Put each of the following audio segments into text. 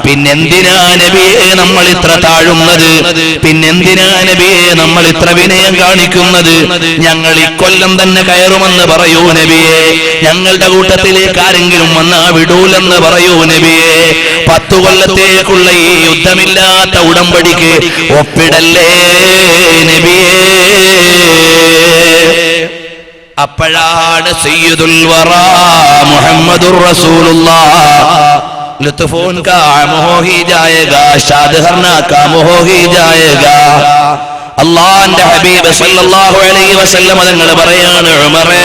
പിന്നെന്തിനാ നബിയെ നമ്മൾ ഇത്ര താഴുന്നത്? പിന്നെന്തിനാ നബിയെ നമ്മൾ ഇത്ര വിനയം കാണിക്കുന്നത്? ഞങ്ങൾ ഇക്കൊല്ലം തന്നെ കയറുമെന്ന് പറയൂ നബിയെ. ഞങ്ങളുടെ കൂട്ടത്തിലേക്ക് ആരെങ്കിലും വന്നാ വിടൂലെന്ന് പറയൂ നബിയെ. 10 കൊല്ലത്തേക്കുള്ള ഈ യുദ്ധമില്ലാത്ത ഉടമ്പടിക്ക് ഒപ്പിടല്ലേ നബിയേ. അപ്പോഴാണ് സയ്യിദുൽ വറാ മുഹമ്മദുർ റസൂലുള്ളാഹ് लुत्फों का मोह ही जाएगा, शाद हरना का मोह ही जाएगा. അല്ലാഹുവിന്റെ ഹബീബ് സല്ലല്ലാഹു അലൈഹി വസല്ലം തങ്ങൾ പറയാണ്, ഉമറേ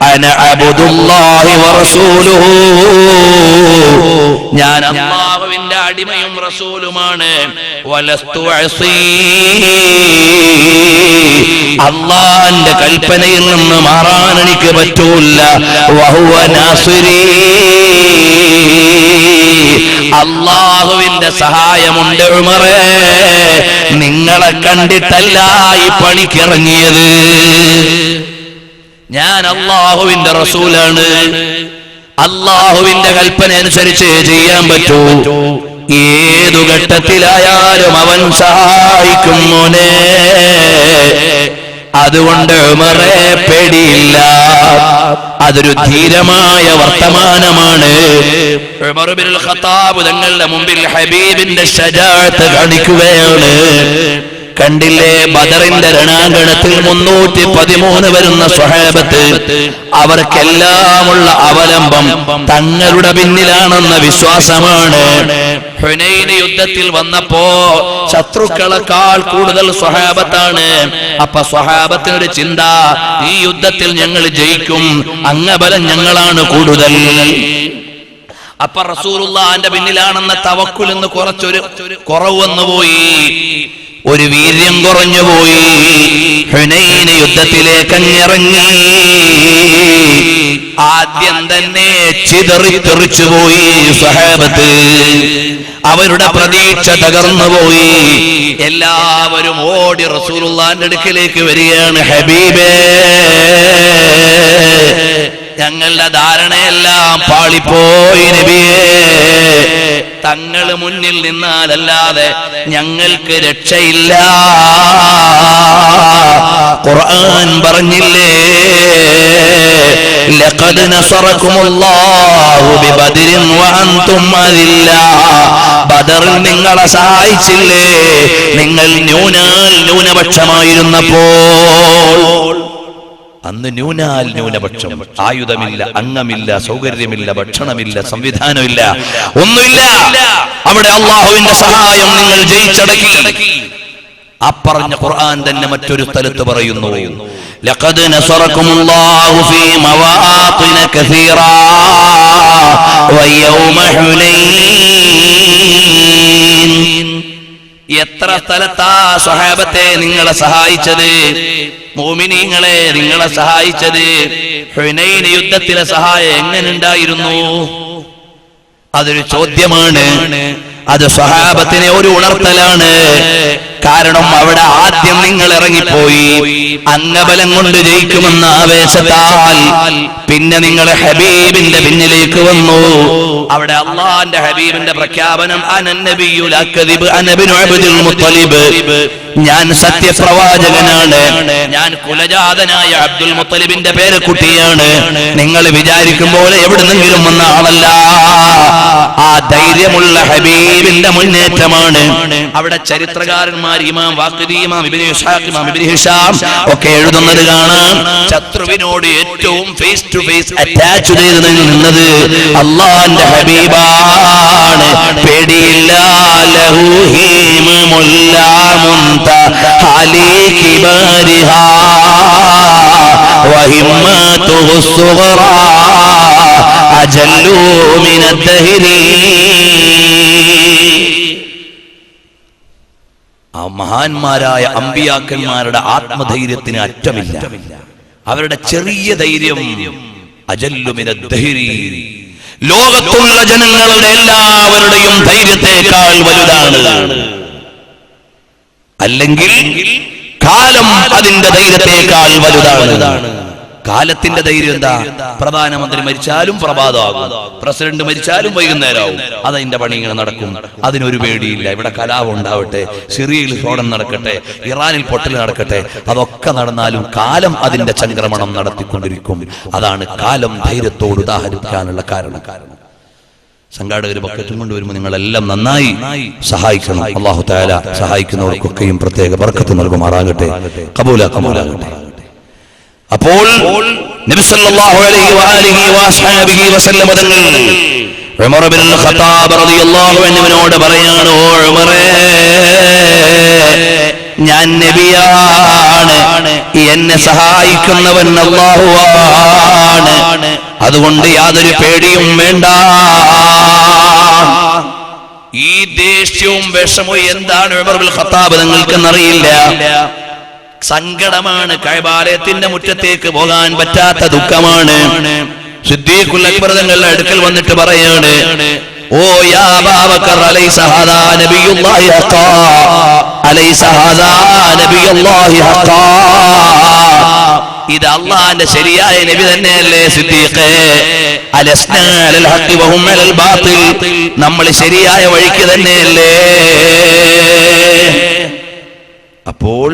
അന അബ്ദുല്ലാഹി വറസൂലുഹു, ഞാൻ അല്ലാഹുവിന്റെ അടിമയും റസൂലുമാണ്. വലസ്തു അസീ, അല്ലാഹുവിന്റെ കൽപ്പനയിൽ നിന്ന് മാറാൻ എനിക്ക് പറ്റൂല. വഹുവ നാസിരി, അല്ലാഹുവിന്റെ സഹായമുണ്ട് ഉമറേ. നിങ്ങളെ കണ്ടിട്ടല്ല ഈ പണിക്കിറങ്ങിയത്. ഞാൻ അല്ലാഹുവിന്റെ റസൂലാണ്. അല്ലാഹുവിന്റെ കൽപ്പന അനുസരിച്ച് ചെയ്യാൻ പറ്റൂ. ഏതു ഘട്ടത്തിലായാലും അവൻ സഹായിക്കും മോനെ. അതുകൊണ്ട് ഉമറേ പേടിയില്ല. അതൊരു ധീരമായ വർത്തമാനമാണ്. ഉമർ ഇബ്നുൽ ഖത്താബ് തങ്ങളുടെ മുമ്പിൽ ഹബീബിന്റെ ശജാഅത്ത് കാണിക്കുകയാണ്. കണ്ടില്ലേ, ബദറിന്റെ രണാങ്കണത്തിൽ 313 വരുന്ന സ്വഹാബത്ത്, അവർക്കെല്ലാമുള്ള അവലംബം തങ്ങളുടെ പിന്നിലാണെന്ന വിശ്വാസമാണ്. ഹുനൈൻ യുദ്ധത്തിൽ വന്നപ്പോ ശത്രുക്കളെക്കാൾ കൂടുതൽ സ്വഹാബത്താണ്. അപ്പൊ സ്വഹാബത്തിനൊരു ചിന്ത, ഈ യുദ്ധത്തിൽ ഞങ്ങൾ ജയിക്കും, അംഗബലം ഞങ്ങളാണ് കൂടുതൽ. അപ്പൊ റസൂലുള്ളാഹിന്റെ പിന്നിലാണെന്ന തവക്കുൽ എന്ന് കുറച്ചൊരു കുറവ് വന്നുപോയി, ഒരു വീര്യം കുറഞ്ഞുപോയി. ഹുനൈൻ യുദ്ധത്തിലേക്ക് ഇറങ്ങി. ആദ്യം തന്നെ ചിതറിത്തെറിച്ചുപോയി സ്വഹാബത്ത്. അവരുടെ പ്രതീക്ഷ തകർന്നുപോയി. എല്ലാവരും ഓടി റസൂലുള്ളാഹിന്റെ അടുക്കലേക്ക് വരികയാണ്. ഹബീബേ, ഞങ്ങളുടെ ധാരണയെല്ലാം പാളിപ്പോയി നബിയേ. തങ്ങൾ മുന്നിൽ നിന്നാലല്ലാതെ ഞങ്ങൾക്ക് രക്ഷയില്ല. ഖുർആൻ പറഞ്ഞില്ലേ, ലഖദ് നസറകുമുല്ലാഹു ബിബദരിൻ വഅൻതും അദില്ല. ബദറിൽ നിങ്ങളെ സഹായിച്ചില്ലേ, നിങ്ങൾ ന്യൂനപക്ഷമായിരുന്നപ്പോൾ. അന്ന് ന്യൂനപക്ഷം, ആയുധമില്ല, അംഗമില്ല, സൗകര്യമില്ല, ഭക്ഷണമില്ല, സംവിധാനമില്ല, ഒന്നുമില്ല. അവിടെ അല്ലാഹുവിന്റെ സഹായം നിങ്ങൾ ജയിച്ചടക്കി. അപ്പറഞ്ഞ ഖുർആൻ തന്നെ മറ്റൊരു സ്ഥലത്ത് പറയുന്നു, ലഖദ് നസറകുമുല്ലാഹു ഫീ മവാത്തിന കസീറാ വയൗമ ഹുനൈൻ. എത്ര സ്ഥലത്താ സ്വഹാബത്തെ നിങ്ങളെ സഹായിച്ചത്, മുഅ്മിനീങ്ങളെ നിങ്ങളെ സഹായിച്ചത്. ഹുനൈൻ യുദ്ധത്തിലെ സഹായം എങ്ങനെ ഉണ്ടായിരുന്നു? അതൊരു ചോദ്യമാണ്. അത് സ്വഹാബത്തിനെ ഒരു ഉണർത്തലാണ്. കാരണം അവിടെ ആദ്യം നിങ്ങൾ ഇറങ്ങിപ്പോയി, അംഗബലം കൊണ്ട് ജയിക്കുമെന്ന ആവേശത്താൽ. പിന്നെ നിങ്ങൾ ഹബീബിന്റെ പിന്നിലേക്ക് വന്നു. അവിടെ അല്ലാഹുവിന്റെ ഹബീബിന്റെ പ്രഖ്യാപനം, അനന്നബിയുൽ അക്ദിബ് അനബിനു അബ്ദുൽ മുത്തലിബ്, ഞാൻ സത്യപ്രവാചകനാണ്, ഞാൻ കുലജാതനായ അബ്ദുൽ മുത്തലിബിന്റെ പേരക്കുട്ടിയാണ്. നിങ്ങൾ വിചാരിക്കും പോലെ എവിടുന്നെങ്കിലും വന്ന ആളല്ല. ആ ധൈര്യമുള്ള ഹബീബിന്റെ മുന്നേറ്റമാണ്. അവിടെ ചരിത്രകാരന്മാർ ഇമാം വാഖിദി, ഇമാം ഇബ്നു ഇസ്ഹാഖ്, ഇമാം ഇബ്നു ഹിഷാം ഒക്കെ എഴുതുന്നത് കാണാം. ശത്രുവിനോട് ഏറ്റവും ഫേസ് ടു ഫേസ് അറ്റാച്ച് ചെയ്ത് നിന്നത് അല്ലാഹുവിന്റെ ഹബീബാണ്. പേടിയില്ല. ലഹു ഹീമുല്ലാ മുൻതഹാലി കിബാരിഹാ വഹിമ്മതുഹു സുഗ്റാ അജല്ലു മിനദ്ദഹരി. ആ മഹാന്മാരായ അമ്പിയാക്കന്മാരുടെ ആത്മധൈര്യത്തിന് അറ്റമില്ല. അവരുടെ ചെറിയ ധൈര്യം അജല്ലു മിനദ്ദഹരി, ലോകത്തുള്ള ജനങ്ങളുടെ എല്ലാവരുടെയും ധൈര്യത്തെക്കാൾ വലുതാണ്. അല്ലെങ്കിൽ കാലം അതിന്റെ ധൈര്യത്തെക്കാൾ വലുതാണ്. കാലത്തിന്റെ ധൈര്യം എന്താ? പ്രധാനമന്ത്രി മരിച്ചാലും പ്രഭാതമാകും, പ്രസിഡന്റ് മരിച്ചാലും വൈകുന്നേരമാവും. അതതിന്റെ പണി ഇങ്ങനെ നടക്കും. അതിനൊരു പേടിയില്ല. ഇവിടെ കലാപം ഉണ്ടാവട്ടെ, സിറിയയിൽ സ്ഫോടനം നടക്കട്ടെ, ഇറാനിൽ പൊട്ടൽ നടക്കട്ടെ, അതൊക്കെ നടന്നാലും കാലം അതിന്റെ ചംക്രമണം നടത്തിക്കൊണ്ടിരിക്കും. അതാണ് കാലം ധൈര്യത്തോട് ഉദാഹരിക്കാനുള്ള കാരണം. സംഘാടകർ ബക്കറ്റും കൊണ്ടുവരുമ്പോൾ നിങ്ങളെല്ലാം നന്നായി സഹായിക്കണം. അല്ലാഹു തആല സഹായിക്കുന്നവർക്കൊക്കെയും പ്രത്യേക ബർക്കത്ത് നൽകുമാറാകട്ടെ, കബൂലാക്കുമാറാകട്ടെ. അപ്പോൾ നബി സല്ലല്ലാഹു അലൈഹി വആലിഹി വഅസ്ഹാബിഹി വസല്ലം തങ്ങൾ ഉമർ ഇബ്നുൽ ഖത്താബ് റളിയല്ലാഹു അൻഹുവിനോട് പറയാണ്, ഓ ഉമറേ, ഞാൻ നബിയാണ്, എന്നെ സഹായിക്കുന്നവൻ അല്ലാഹുവാണ്, അതുകൊണ്ട് യാതൊരു പേടിയും വേണ്ട. ഈ ദേഷ്യവും വിഷമവും എന്താണ് ഉമർ ഇബ്നുൽ ഖത്താബ് നിങ്ങൾക്കെന്നറിയില്ല. സങ്കടമാണ്. കഅബാലയത്തിന്റെ മുറ്റത്തേക്ക് പോകാൻ പറ്റാത്ത ദുഃഖമാണ്. സിദ്ദീഖുൽ അക്ബർ തങ്ങളുടെ അടുക്കൽ വന്നിട്ട് പറയാണ്, ഓ യാ അബൂബക്കർ, അലൈസ ഹാദാ നബിയുല്ലാഹി ഹഖാ, അലൈസ ഹാദാ നബിയുല്ലാഹി ഹഖാ, ഇത് അല്ലാഹുവിന്റെ ശരിയായ നബി തന്നെയല്ലേ സിദ്ദീഖേ? അലസ്നാ അലൽ ഹഖ് വഹും അലൽ ബാത്തിൽ, നമ്മൾ ശരിയായ വഴിക്ക് തന്നെയല്ലേ? അപ്പോൾ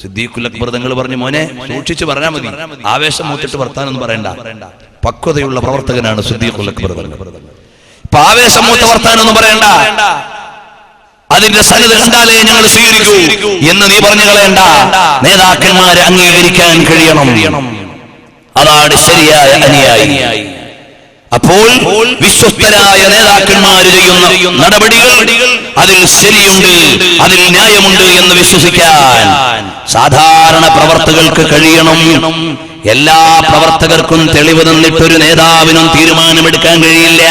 സിദ്ദീഖുൽ അക്ബർ തങ്ങൾ പറഞ്ഞു, മോനെ സൂക്ഷിച്ചു പറഞ്ഞാൽ മതി, ആവേശം മൂത്തിട്ട് വർത്താനൊന്നും പറയണ്ട. പക്വതയുള്ള പ്രവർത്തകനാണ് സിദ്ദീഖുൽ അക്ബർ തങ്ങൾ. ഇപ്പൊ ആവേശം മൂത്ത വർത്താനൊന്നും പറയണ്ട, അതിന്റെ സനത് കണ്ടാലേ ഞങ്ങൾ സ്വീകരിക്കൂ എന്ന് നീ പറഞ്ഞു കളയണ്ട. നേതാക്കന്മാരെ അംഗീകരിക്കാൻ കഴിയണം, അതാണ് ശരിയായ അനുയായി. അപ്പോൾ വിശ്വസ്തരായ നേതാക്കന്മാർ ചെയ്യുന്ന നടപടികൾ അതിൽ ശരിയുണ്ട്, അതിൽ ന്യായമുണ്ട് എന്ന് വിശ്വസിക്കാൻ സാധാരണ പ്രവർത്തകർക്ക് കഴിയണം. എല്ലാ പ്രവർത്തകർക്കും തെളിവ് തന്നിട്ടൊരു നേതാവിനും തീരുമാനമെടുക്കാൻ കഴിയില്ല.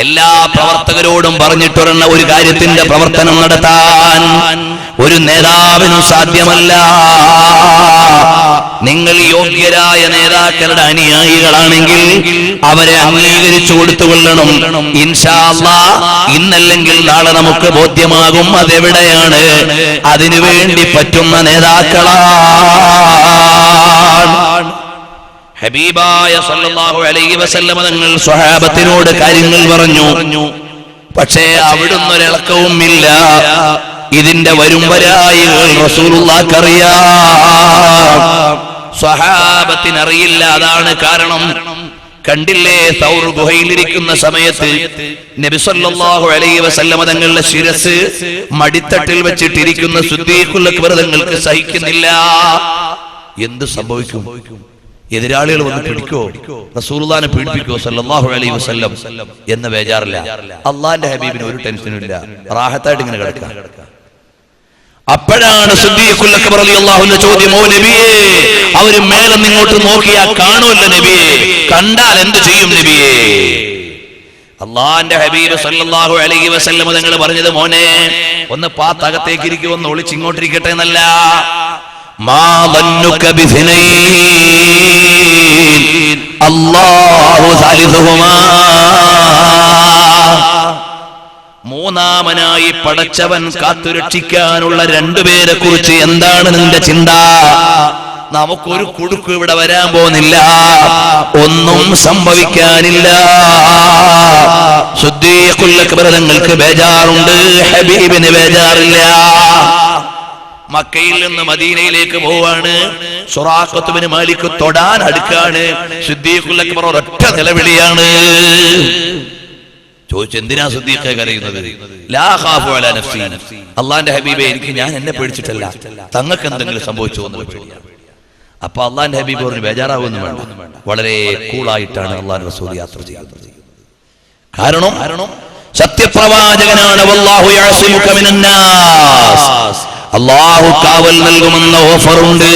എല്ലാ പ്രവർത്തകരോടും പറഞ്ഞിട്ടൊരെണ്ണ ഒരു കാര്യത്തിന്റെ പ്രവർത്തനം നടത്താൻ ഒരു നേതാവിനും സാധ്യമല്ല. നിങ്ങൾ യോഗ്യരായ നേതാക്കളുടെ അനുയായികളാണെങ്കിൽ അവരെ അംഗീകരിച്ചു കൊടുത്തുകൊള്ളണം. ഇൻഷാ അല്ലാഹ് ഇന്നല്ലെങ്കിൽ നാളെ നമുക്ക് ബോധ്യമാകും അതെവിടെയാണ്. അതിനുവേണ്ടി പറ്റുന്ന നേതാക്കളാണ്. ഹബീബായ സല്ലല്ലാഹു അലൈഹി വസല്ലം തങ്ങൾ സ്വഹാബത്തിനോട് കാര്യങ്ങൾ പറഞ്ഞു. പക്ഷേ അവിടുന്ന് ഒരിളക്കവും ഇല്ല. ഇതിന്റെ വരും വരായികൾ റസൂലുള്ളാഹിക്കറിയാം, സ്വഹാബത്തിനറിയില്ല. അതാണ് കാരണം. കണ്ടില്ലേ, സൗർ ഗുഹയിലിരിക്കുന്ന സമയത്ത് നബി സല്ലല്ലാഹു അലൈഹി വസല്ലം തങ്ങളുടെ ശിരസ് മടിത്തട്ടിൽ വെച്ചിട്ടിരിക്കുന്ന സിദ്ദീഖുൽ അക്ബർ തങ്ങൾക്ക് സഹിക്കുന്നില്ല. എന്ത് സംഭവിക്കും? എതിരാളികൾ വന്ന് പിടിക്കോ, റസൂലുള്ളാഹിനെ പീഡിപ്പിക്കോ സല്ലല്ലാഹു അലൈഹി വസല്ലം എന്ന ബേജാറില്ല. അള്ളാന്റെ ഹബീബിന് ഒരു ടെൻഷനും ഇല്ല, റാഹത്തായിട്ട് ഇങ്ങനെ കിടക്കാം. അപ്പോഴാണ് സിദ്ദീഖുൽ അക്ബർ റളിയല്ലാഹു അൻഹു ചോദ്യം, ഓ നബിയേ, അവര് മേലെ നിങ്ങോട്ട് നോക്കിയാൽ കാണുമല്ലോ നബിയേ, കണ്ടാൽ എന്ത് ചെയ്യും നബിയേ? അള്ളാന്റെ ഹബീബ് സല്ലല്ലാഹു അലൈഹി വസല്ലം തങ്ങൾ പറഞ്ഞത്, മോനെ ഒന്ന് പാത്തകത്തേക്ക് ഇരിക്കും, ഒന്ന് ഒളിച്ചിങ്ങോട്ടിരിക്കട്ടെ എന്നല്ല. മാ ദന്നുക ബിസ്നൈൻ അല്ലാഹു സാലിസുഹുമാ, മൂന്നാമനായി പടച്ചവൻ കാത്തുരക്ഷിക്കാനുള്ള രണ്ടുപേരെ കുറിച്ച് എന്താണ് നിന്റെ ചിന്ത? നമുക്കൊരു കുടുക്ക് ഇവിടെ വരാൻ പോകുന്നില്ല, ഒന്നും സംഭവിക്കാനില്ല. സിദ്ദീഖുൽ അക്ബർ തങ്ങൾക്ക് ബേജാറുണ്ട്, ഹബീബിന് ബേജാറില്ല. മക്കയിൽ നിന്ന് മദീനയിലേക്ക് പോവാണ്. സുറാഖത്ത് ബിൻ മാലിക് തൊടാൻ അടുക്കാണ്. സിദ്ദീഖുൽ അക്ബർ ഒരൊറ്റ നിലവിളിയാണ്. ചോദിച്ചു, എന്തിനാ സിദ്ദീഖേ കരയുന്നത്? ലാ ഖാഫു അലാ നഫ്സി, അല്ലാഹുവിന്റെ ഹബീബേ, എനിക്ക് ഞാൻ എന്നെ പേടിച്ചിട്ടല്ല, തങ്ങൾക്ക് എന്തെങ്കിലും സംഭവിച്ചു എന്ന് പേടിയാണ്. അപ്പൊ അള്ളാന്റെ ഹബീബ് പറഞ്ഞു, ബേജാറാവൊന്നും വേണ്ട, വളരെ കൂളായിട്ടാണ് അള്ളാഹു റസൂൽ യാത്ര ചെയ്യുന്നത്. കാരണം സത്യപ്രവാചകനാണ്. വല്ലാഹു യഅസിമുക മിനന്നാസ്, അള്ളാഹു കാവൽ നൽകുമെന്ന ഓഫറുണ്ട്.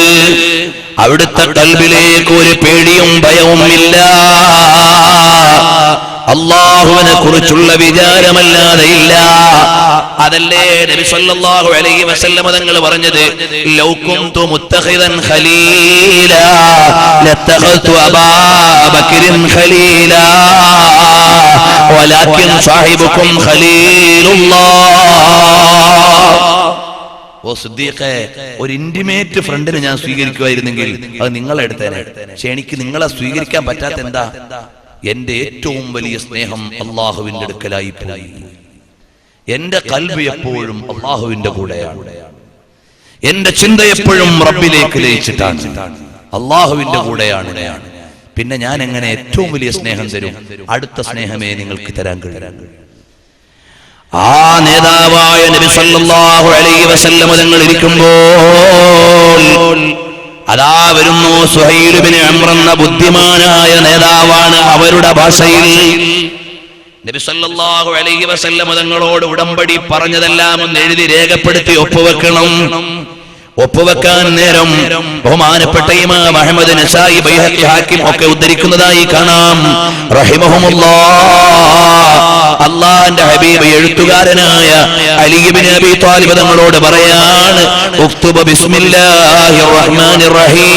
അവിടുത്തെ ഖൽബിലേക്ക് ഒരു പേടിയും ഭയവും ഇല്ല. അള്ളാഹുവിനെ കുറിച്ചുള്ള വിചാരമല്ലാതെ ഇല്ല. അതല്ലേ നബി സല്ലല്ലാഹു അലൈഹി വസല്ലം തങ്ങൾ പറഞ്ഞത്, ലൗ കുന്തു മുത്തഖിദൻ ഖലീലാ ലത്തഖൽതു അബൂബക്കറിൻ ഖലീലാ വലാകിൻ സാഹിബുക്കും ഖലീലുല്ലാഹ്. ഓ സിദ്ദീഖേ, ഒരു ഇന്റിമേറ്റ് ഫ്രണ്ടിനെ ഞാൻ സ്വീകരിക്കുമായിരുന്നെങ്കിൽ അത് നിങ്ങളെ എടുത്തേനെ. പക്ഷെ എനിക്ക് നിങ്ങളെ സ്വീകരിക്കാൻ പറ്റാത്ത എന്താ? എന്റെ ഏറ്റവും വലിയ സ്നേഹം അള്ളാഹുവിന്റെ അടുക്കലായി പോയി. എന്റെ കൽബ് എപ്പോഴും അള്ളാഹുവിന്റെ കൂടെയാണ്. എന്റെ ചിന്ത എപ്പോഴും റബ്ബിലേക്ക് ലയിച്ചിട്ടാണ്, അള്ളാഹുവിന്റെ കൂടെയാണ്. പിന്നെ ഞാൻ എങ്ങനെ ഏറ്റവും വലിയ സ്നേഹം തരും? അടുത്ത സ്നേഹമേ നിങ്ങൾക്ക് തരാൻ കഴിയും. ആ നേതാവായ നബി സല്ലല്ലാഹു അലൈഹി വസല്ലം തങ്ങൾ ഇരിക്കുമ്പോൾ അതാ വരുന്നു സുഹൈൽ ഇബ്നു അംർ എന്ന ബുദ്ധിമാനായ നേതാവാണ്. അവരുടെ ഭാഷയിൽ നബി സല്ലല്ലാഹു അലൈഹി വസല്ലം തങ്ങളോട് ഉടമ്പടി പറഞ്ഞതെല്ലാം ഒന്ന് എഴുതി രേഖപ്പെടുത്തി ഒപ്പുവെക്കണം. ഒപ്പുവെക്കാൻ നേരം ബഹുമാനപ്പെട്ട ഇമാം അഹ്മദ്, നസായി, ബൈഹഖി, ഹാക്കിം ഒക്കെ ഉദ്ധരിക്കുന്നതായി കാണാം റഹിമഹുമുല്ലാഹ്. അല്ലാഹുവിന്റെ ഹബീബ് എഴുത്തുകാരനായ അലി ഇബ്നു അബീ ത്വാലിബ് തങ്ങളോട് പറയാണ്, ഉക്തുബ ബിസ്മില്ലാഹിർ റഹ്മാനിർ റഹീം.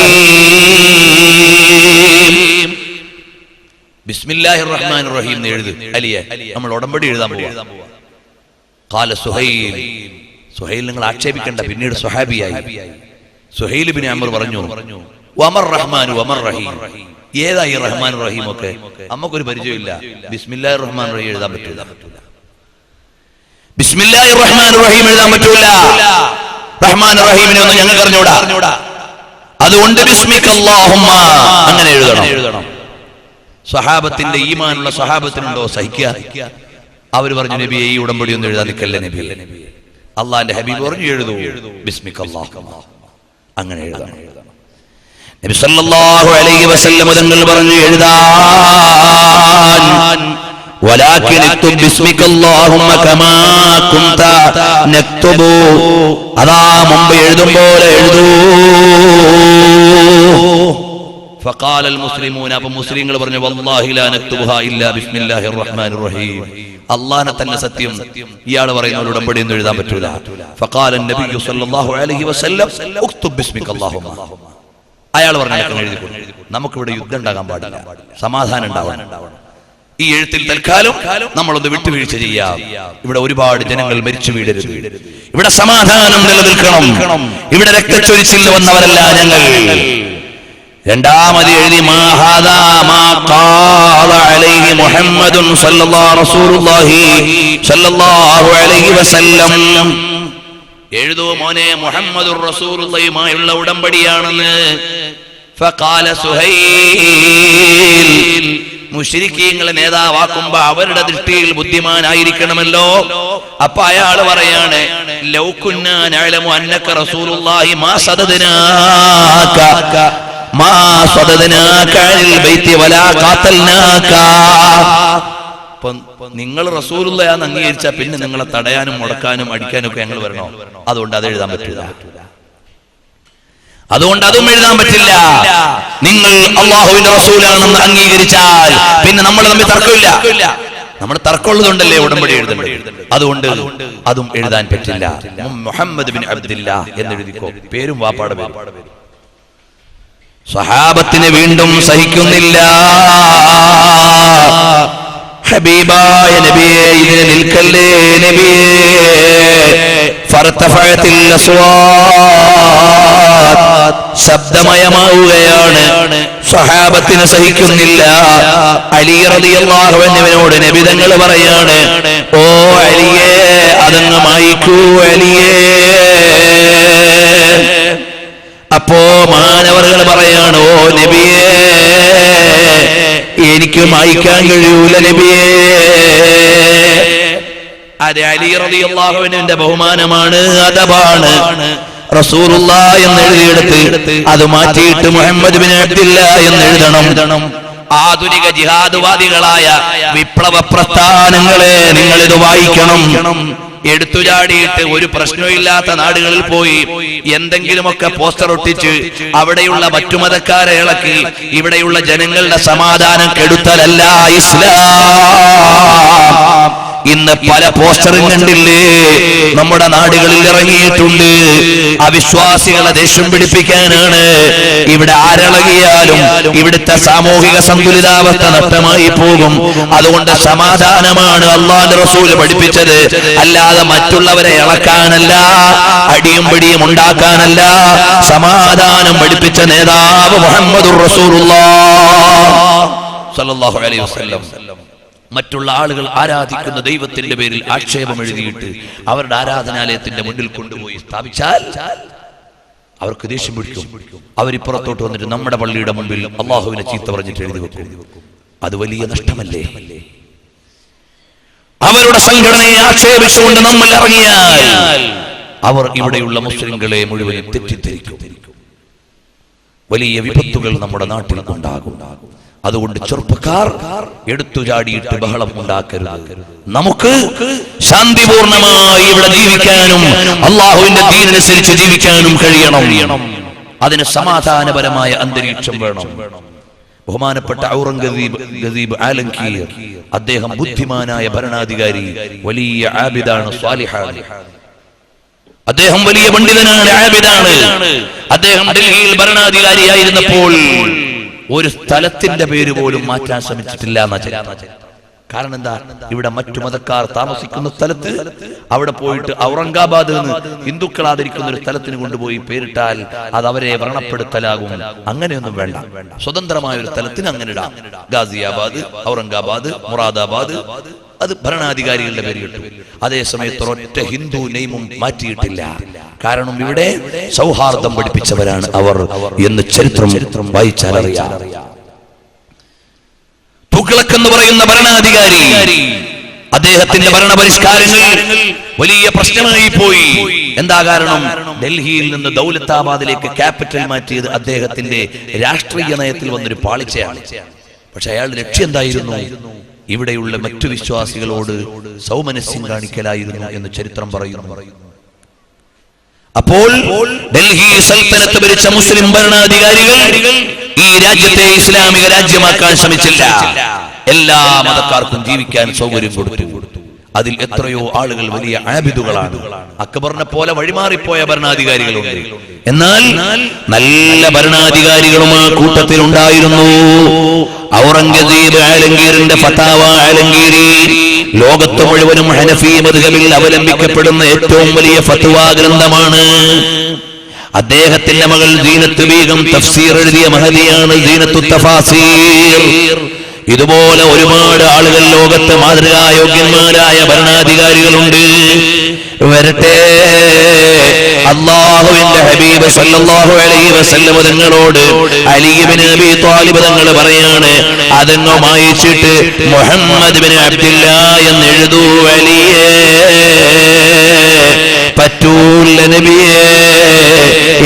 ബിസ്മില്ലാഹിർ റഹ്മാനിർ റഹീം എന്ന് എഴുത് അലിയെ, നമ്മൾ ഉടമ്പടി എഴുതാൻ പോവാ. ഖാല സുഹൈൽ, സുഹൈൽ നിങ്ങൾ ആക്ഷേപിക്കണ്ട, പിന്നീട് സ്വഹാബിയായി. സുഹൈൽ ഇബ്നു അംർ പറഞ്ഞു, വമർ റഹ്മാനു വമർ റഹീം, ഏതാ ഈ റഹ്മാൻ റഹീം ഒക്കെ? നമുക്കൊരു പരിചയമില്ല. ബിസ്മില്ലാഹിർ റഹ്മാനിർ റഹീം എഴുതാൻ പറ്റൂല. ബിസ്മില്ലാഹിർ റഹ്മാനിർ റഹീം എഴുതാൻ പറ്റൂല. റഹ്മാൻ റഹീമിനെ ഒന്നും ഞങ്ങൾക്ക് അറിഞ്ഞൂടാ. അതുകൊണ്ട് ബിസ്മിക്കല്ലാഹുമ്മ അങ്ങനെ എഴുതണം. സ്വഹാബത്തിന്റെ ഈമാനുള്ള സ്വഹാബത്തിനുണ്ടോ സഹിക്കുക? അവർ പറഞ്ഞു, നബിയെ ഈ ഉടമ്പടി ഒന്നും എഴുതാൻ നിൽക്കല്ലേ നബിയെ. അള്ളാന്റെ ഹബീബ് പറഞ്ഞു, എഴുതൂ ബിസ്മിക്കല്ലാഹുമ്മ, അങ്ങനെ എഴുതണം. നബി സല്ലല്ലാഹു അലൈഹി വസല്ലം തങ്ങൾ പറഞ്ഞു എഴുതാൻ, വലാകിൻ ഇക്തുബ് ബിസ്മിക്കല്ലാഹുമ്മ കമാ കുൻത നക്തുബു, അതാ മുമ്പ് എഴുതും പോലെ എഴുതൂ. فقال المسلمون, അപ്പോൾ മുസ്ലിങ്ങൾ പറഞ്ഞു, വല്ലാഹി ലാ നക്തുബുഹാ ഇല്ലാ ബിസ്മില്ലാഹിർ റഹ്മാനിർ റഹീം. അല്ലാഹനെ തന്നെ സത്യം, ഇയാൾ പറയുന്ന ഉടമ്പടി ഒന്നും എഴുതാൻ പറ്റൂല. فقال النبي صلى الله عليه وسلم اكتب باسمك اللهم. അയാൾ പറഞ്ഞു, എഴുതിക്കോ. നമുക്കിവിടെ യുദ്ധം ഉണ്ടാകാൻ പാടില്ല, സമാധാനം ഉണ്ടാവണം. ഈ എഴുത്തിൽ തൽക്കാലം നമ്മളൊന്ന് വിട്ടുവീഴ്ച ചെയ്യാം. ഇവിടെ ഒരുപാട് ജനങ്ങൾ മരിച്ചു വീഴരുത്, ഇവിടെ സമാധാനം നിലനിൽക്കണം, ഇവിടെ രക്തച്ചൊരിച്ചിൽ വന്നവരല്ല ഞങ്ങൾ. രണ്ടാമത് എഴുതി, മാ ഹാദാ മാ ഖാല അലൈഹി മുഹമ്മദുൻ സല്ലല്ലാഹു അലൈഹി വസല്ലം. എഴുതൂ മോനെ, മുഹമ്മദുർ റസൂലുള്ളാഹിയുമായുള്ള ഉടമ്പടിയാണെന്ന്. ഫഖാല സുഹൈൽ, മുശ്രിക്കീങ്ങളെ നേതാവാക്കുമ്പോ അവരുടെ ദൃഷ്ടിയിൽ ബുദ്ധിമാനായിരിക്കണമല്ലോ. അപ്പൊ അയാൾ പറയാണ്, ലൗ കുന്നാ നഅലമു അന്നക റസൂലുള്ളാഹി മാ സദദനാക മാ സദദനാക അനിൽ ബൈത്തി വലാ ഖാതൽനാക. നിങ്ങൾ റസൂലുള്ളാഹിയാണെന്ന് അംഗീകരിച്ചാൽ പിന്നെ നിങ്ങളെ തടയാനും മുടക്കാനും അടിക്കാനും ഒക്കെ ഞങ്ങൾ വരണോ? അതുകൊണ്ട് അത് എഴുതാൻ പറ്റില്ല, അതുകൊണ്ട് അതും എഴുതാൻ പറ്റില്ല. നിങ്ങൾ അല്ലാഹുവിന്റെ റസൂലാണെന്ന് അംഗീകരിച്ചാൽ പിന്നെ നമ്മൾ തമ്മിൽ തർക്കമില്ല. നമ്മൾ തർക്കമുള്ളതുകൊണ്ടല്ലേ ഉടമ്പടി എഴുതേണ്ടത്. അതുകൊണ്ട് അതും എഴുതാൻ പറ്റില്ല. മുഹമ്മദ് ബിൻ അബ്ദില്ലാ എന്ന് എഴുതിക്കോ, പേരും വാപ്പാടെ പേരും. സ്വഹാബത്തിന് വീണ്ടും സഹിക്കുന്നില്ല. ഹബീബായ നബിയെ, ഇതിന് നിൽക്കല്ലേ നബിയെ. ഫർതഫഅത്തിൽ അസ്വാത്, ശബ്ദമയമാവുകയാണ്. സ്വഹാബത്തിന് സഹിക്കുന്നില്ല. അലി റളിയല്ലാഹു അൻഹുവിനോട് നബി തങ്ങൾ പറയാണ്, ഓ അലിയേ, അതങ്ങ് മായിക്കൂ അലിയേ. അപ്പോ മാനവറുകൾ പറയാണ്, ഓ നബിയേ, എനിക്ക് മായ്ക്കാൻ കഴിയൂല നബിയേ. അത് അലി റളിയല്ലാഹു അൻഹുവിന്റെ ബഹുമാനമാണ്, അദബാണ്. റസൂലുള്ളാഹി എന്ന് എഴുതിയെടുത്ത് അത് മാറ്റിയിട്ട് മുഹമ്മദ് ബിൻ അബ്ദില്ലാ എന്ന് എഴുതണം. ആധുനിക ജിഹാദ്വാദികളായ വിപ്ലവ പ്രസ്ഥാനങ്ങളെ നിങ്ങൾ ഇത് വായിക്കണം. എടുത്തുചാടിയിട്ട് ഒരു പ്രശ്നമില്ലാത്ത നാടുകളിൽ പോയി എന്തെങ്കിലുമൊക്കെ പോസ്റ്റർ ഒട്ടിച്ച് അവിടെയുള്ള മറ്റു മതക്കാരെ ഇളക്കി ഇവിടെയുള്ള ജനങ്ങളുടെ സമാധാനം കെടുത്തലല്ല ഇസ്ലാം. ഇന്ന് പല പോസ്റ്ററും കണ്ടില്ലേ നമ്മുടെ നാടുകളിൽ ഇറങ്ങിയിട്ടുണ്ട്. അവിശ്വാസികളെ ദേഷ്യം പിടിപ്പിക്കാനാണ്. ഇവിടെ ആരിളകിയാലും ഇവിടുത്തെ സാമൂഹിക സന്തുലിതാവസ്ഥ നഷ്ടമായി പോകും. അതുകൊണ്ട് സമാധാനമാണ് അല്ലാഹുവിന്റെ റസൂൽ പഠിപ്പിച്ചത്, അല്ലാതെ മറ്റുള്ളവരെ ഇളക്കാനല്ല, അടിയും പിടിയും ഉണ്ടാക്കാനല്ല. സമാധാനം പഠിപ്പിച്ച നേതാവ് മുഹമ്മദുർ റസൂലുള്ളാഹ് സ്വല്ലല്ലാഹു അലൈഹി വസല്ലം. മറ്റുള്ള ആളുകൾ ആരാധിക്കുന്ന ദൈവത്തിന്റെ പേരിൽ ആക്ഷേപം എഴുതിയിട്ട് അവരുടെ ആരാധനാലയത്തിന്റെ മുന്നിൽ കൊണ്ടുപോയി സ്ഥാപിച്ചാൽ അവർക്ക് ദേഷ്യം പിടിക്കും. അവരിപ്പുറത്തോട്ട് വന്നിട്ട് നമ്മുടെ പള്ളിയുടെ മുമ്പിൽ അള്ളാഹുവിനെ ചീത്ത പറഞ്ഞിട്ട് എഴുതി വെക്കും. അത് വലിയ നഷ്ടമല്ലേ? അവരുടെ സംഘടനയെ ആക്ഷേപിച്ചുകൊണ്ട് നമ്മൾ ഇറങ്ങിയാൽ അവർ ഇവിടെയുള്ള മുസ്ലിങ്ങളെ മുഴുവൻ തെറ്റിദ്ധരിക്കും. വലിയ വിപത്തുകൾ നമ്മുടെ നാട്ടിൽ ഉണ്ടാകും. അതുകൊണ്ട് ചെറുപ്പക്കാർ എടുത്തുചാടിയിട്ട് ബഹളം ഉണ്ടാക്കരുത്. നമുക്ക് ശാന്തിപൂർണമായി ഇവിടെ ജീവിക്കാനും അള്ളാഹുവിന്റെ ദീനനുസരിച്ച് ജീവിക്കാനും കഴിയണം. അതിന് സമാധാനപരമായ അന്തരീക്ഷം വേണം. ബഹുമാനപ്പെട്ട ഔറംഗസീബ് ആലംഗീർ, അദ്ദേഹം ബുദ്ധിമാനായ ഭരണാധികാരി, വലിയ ആബിദാണ്, സ്വാലിഹാണ്. അദ്ദേഹം വലിയ പണ്ഡിതനാണ്, ആബിദാണ്. അദ്ദേഹം ഡൽഹിയിൽ ഭരണാധികാരിയായിരുന്നപ്പോൾ ഒരു സ്ഥലത്തിന്റെ പേര് പോലും മാറ്റാൻ ശ്രമിച്ചിട്ടില്ല എന്ന ചരിത്രം. കാരണം എന്താ? ഇവിടെ മറ്റു മതക്കാർ താമസിക്കുന്ന സ്ഥലത്ത് അവിടെ പോയിട്ട് ഔറംഗാബാദ് എന്ന് ഹിന്ദുക്കൾ ആദരിക്കുന്ന ഒരു സ്ഥലത്തിന് കൊണ്ടുപോയി പേരിട്ടാൽ അത് അവരെ വ്രണപ്പെടുത്തലാകും. അങ്ങനെയൊന്നും വേണ്ട. സ്വതന്ത്രമായ ഒരു സ്ഥലത്തിന് അങ്ങനെ ഇടാം. ഗാസിയാബാദ്, ഔറംഗാബാദ്, മുറാദാബാദ്, അത് ഭരണാധികാരികളുടെ പേര് കിട്ടും. അതേസമയത്ത് ഒരൊറ്റ ഹിന്ദു നെയ്മും മാറ്റിയിട്ടില്ല. കാരണം ഇവിടെ സൗഹാർദ്ദം പഠിപ്പിച്ചവരാണ് അവർ എന്ന് ചരിത്രം വായിച്ചാൽ അറിയാം. തുഗ്ലക് എന്ന് പറയുന്ന ഭരണാധികാരി, അദ്ദേഹത്തിന്റെ ഭരണപരിഷ്കാരങ്ങൾ വലിയ പ്രശ്നമായി പോയി. എന്താ കാരണം? ഡൽഹിയിൽ നിന്ന് ദൗലത്താബാദിലേക്ക് ക്യാപിറ്റൽ മാറ്റിയത് അദ്ദേഹത്തിന്റെ രാഷ്ട്രീയ നയത്തിൽ വന്നൊരു പാളിച്ചയാണ്. പക്ഷെ അയാളുടെ ലക്ഷ്യം എന്തായിരുന്നു? ഇവിടെയുള്ള മറ്റു വിശ്വാസികളോട് സൗമനസ്യം കാണിക്കലായിരുന്നു എന്ന് ചരിത്രം പറയുന്നു. അപ്പോൾ ഡൽഹി സൽത്തനത്ത് ഭരിച്ച മുസ്ലിം ഭരണാധികാരികൾ ഈ രാജ്യത്തെ ഇസ്ലാമിക രാജ്യമാക്കാൻ ശ്രമിച്ചില്ല. എല്ലാ മതക്കാർക്കും ജീവിക്കാൻ സൗകര്യം കൊടുത്തു. അതിൽ എത്രയോ ആളുകൾ വലിയ ആബിദുകളാണ്. അക്ബറിനെ പോലെ വഴിമാറിപ്പോയ ഭരണാധികാരികളുണ്ട്. എന്നാൽ നല്ല ഭരണാധികാരികളും ആ കൂട്ടത്തിൽ ഉണ്ടായിരുന്നു. ഔറംഗസീബ് ആലംഗീറിന്റെ ഫതാവ ആലംഗീരി ലോകത്ത് മുഴുവനും ഹനഫി മദ്ഹബിൽ അവലംബിക്കപ്പെടുന്ന ഏറ്റവും വലിയ ഫത്വ ഗ്രന്ഥമാണ്. അദ്ദേഹത്തിന്റെ മകൾ സീനത്ത് ബീഗം തഫ്സീർ എഴുതിയ മഹദിയാണ് സീനത്തു തഫാസീർ. ഇതുപോലെ ഒരുപാട് ആളുകൾ ലോകത്ത് മാതൃകായോഗ്യന്മാരായ ഭരണാധികാരികളുണ്ട്. വരട്ടെ, അല്ലാഹുവിന്റെ ഹബീബ് സല്ലല്ലാഹു അലൈഹി വസല്ലം തങ്ങളോട് അലി ഇബ്നു അബീ ത്വാലിബ് തങ്ങൾ പറയാണ്, അതങ്ങ് മായിച്ചിട്ട് മുഹമ്മദ് ഇബ്നു അബ്ദുല്ലാഹ് എന്ന് എഴുതൂ അലിയേ. പറ്റൂല്ല നബിയേ,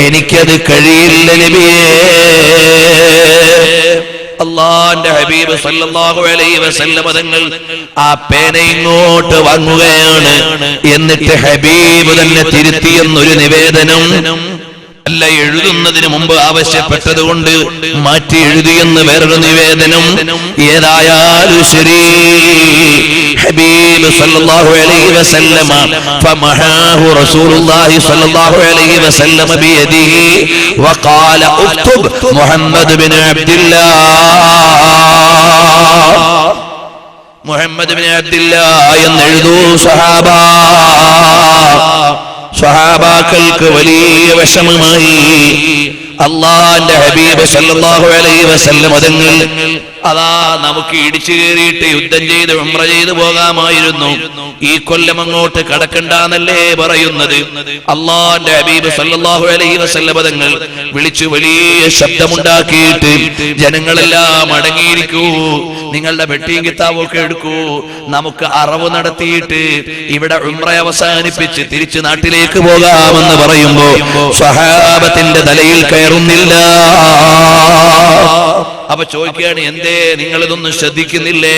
എനിക്കത് കഴിയില്ല നബിയേ. അല്ലാഹുവിന്റെ ഹബീബ് സല്ലല്ലാഹു അലൈഹി വസല്ലം തങ്ങൾ ആ പേന ഇങ്ങോട്ട് വാങ്ങുകയാണ്. എന്നിട്ട് ഹബീബ് തന്നെ തിരുത്തിയെന്നൊരു നിവേദനം അല്ല, എഴുതുന്നതിന് മുമ്പ് ആവശ്യപ്പെട്ടത് കൊണ്ട് മാറ്റി എഴുതിയെന്ന് വേറൊരു നിവേദനം. ഏതായാലും ശരി, ഹബീബ് സല്ലല്ലാഹു അലൈഹി വസല്ലമ ഫമഹാഹു റസൂലുള്ളാഹി സല്ലല്ലാഹു അലൈഹി വസല്ലമ ബിയദിഹി വഖാല ഉക്തുബ് Muhammad bin Abdullah, Muhammad bin Abdullah എന്ന് എഴുതൂ സഹാബ. സ്വഹാബാക്കൾക്ക് വലിയ വിഷമമായി. അല്ലാഹുവിന്റെ ഹബീബ് സല്ലല്ലാഹു അലൈഹി വസല്ലം തങ്ങൾ അതാ നമുക്ക് ഇടിച്ചു കയറിയിട്ട് യുദ്ധം ചെയ്ത് ഉംറ ചെയ്ത് പോകാമായിരുന്നു, ഈ കൊല്ലം അങ്ങോട്ട് കടക്കണ്ടെന്നല്ലേ പറയുന്നത്. അല്ലാഹുവിന്റെ ഹബീബ് സല്ലല്ലാഹു അലൈഹി വസല്ലം തങ്ങൾ വിളിച്ചു വലിയ ശബ്ദമുണ്ടാക്കിയിട്ട്, ജനങ്ങളെല്ലാം അടങ്ങിയിരിക്കൂ, നിങ്ങളുടെ വെട്ടിയും കിതാബൊക്കെ എടുക്കൂ, നമുക്ക് അറവ് നടത്തിയിട്ട് ഇവിടെ ഉംറ അവസാനിപ്പിച്ച് തിരിച്ച് നാട്ടിലേക്ക് പോകാമെന്ന് പറയുമ്പോ സ്വഹാബത്തിന്റെ തലയിൽ കയറുന്നില്ല. അപ്പൊ ചോദിക്കുകയാണ്, എന്തേ നിങ്ങൾ ഇതൊന്നും ശ്രദ്ധിക്കുന്നില്ലേ?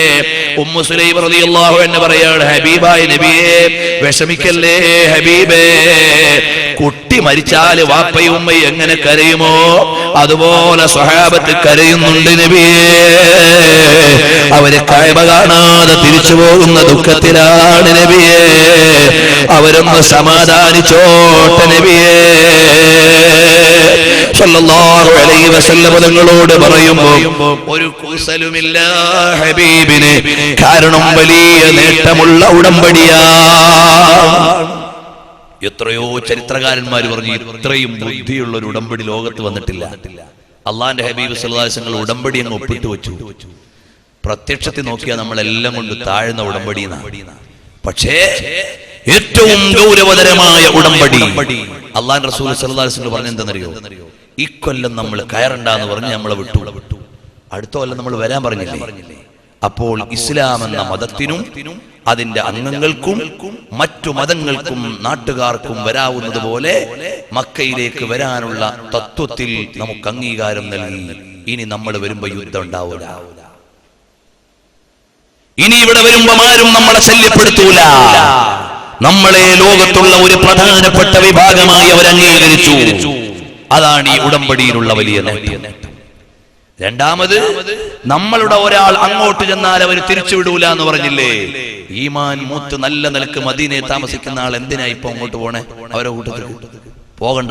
ഉമ്മു സുലൈം റളിയല്ലാഹു അൻഹ പറയാണ്, ഹബീബായ നബിയേ വിഷമിക്കല്ലേ ഹബീബേ, കുട്ടി മരിച്ചാല് വാപ്പയും ഉമ്മയും എങ്ങനെ കരയുമോ അതുപോലെ സ്വഹാബത്ത് കരയുന്നുണ്ട് നബിയേ. അവര് കഅബ കാണാതെ തിരിച്ചു പോകുന്ന ദുഃഖത്തിലാണ് നബിയേ. അവരൊന്ന് സമാധാനിച്ചോട്ടെ നബിയേ സല്ലല്ലാഹു അലൈഹി വസല്ലം തങ്ങളോട് പറയുമ്പോ ഒരു കൂസലുമില്ല ഹബീബിന്, കാരണം വലിയ നേട്ടമുള്ള ഉടമ്പടിയാണ്. എത്രയോ ചരിത്രകാരന്മാർ പറഞ്ഞു ഇത്രയും ബുദ്ധിയുള്ള ഒരു ഉടമ്പടി ലോകത്ത് വന്നിട്ടില്ല. അള്ളാന്റെ ഹബീബ് സല്ലല്ലാഹു അലൈഹി വസല്ലം ഉടമ്പടി അങ്ങ് ഒപ്പിട്ട് വെച്ചു. പ്രത്യക്ഷത്തിൽ നോക്കിയാൽ നമ്മളെല്ലാം കൊണ്ട് താഴ്ന്ന ഉടമ്പടി. പക്ഷേ ഏറ്റവും ഗൗരവതരമായ ഉടമ്പടി അള്ളാന്റെ റസൂൽ സല്ലല്ലാഹു അലൈഹി വസല്ലം പറഞ്ഞെന്തെന്നറിയോ? ഇക്കൊല്ലം നമ്മൾ കയറണ്ടെന്ന് പറഞ്ഞ് നമ്മളെ വിട്ടു, അടുത്ത കൊല്ലം നമ്മൾ വരാൻ പറഞ്ഞില്ലേ? അപ്പോൾ ഇസ്ലാം എന്ന മതത്തിനും അതിന്റെ അംഗങ്ങൾക്കും മറ്റു മതങ്ങൾക്കും നാട്ടുകാർക്കും വരാവുന്നത് പോലെ മക്കയിലേക്ക് വരാനുള്ള തത്വത്തിൽ നമുക്ക് അംഗീകാരം നൽകി. ഇനി നമ്മൾ വരുമ്പോ യുദ്ധം ഉണ്ടാവൂല, ഇനി ഇവിടെ വരുമ്പോ ആരും നമ്മളെ ശല്യപ്പെടുത്തൂല. നമ്മളെ ലോകത്തുള്ള ഒരു പ്രധാനപ്പെട്ട വിഭാഗമായി അവർ അംഗീകരിച്ചു. അതാണ് ഈ ഉടമ്പടിയിലുള്ള വലിയ നേട്ടം. രണ്ടാമത്, നമ്മളുടെ ഒരാൾ അങ്ങോട്ട് ചെന്നാൽ അവർ തിരിച്ചുവിടൂല എന്ന് പറഞ്ഞില്ലേ? ഈമാൻ മൂത്ത് നല്ല നിലക്ക് മദീനയിൽ താമസിക്കുന്ന ആൾ എന്തിനാ ഇപ്പൊ അങ്ങോട്ട് പോണേ? അവരെ കൂട്ടത്തിൽ പോകേണ്ട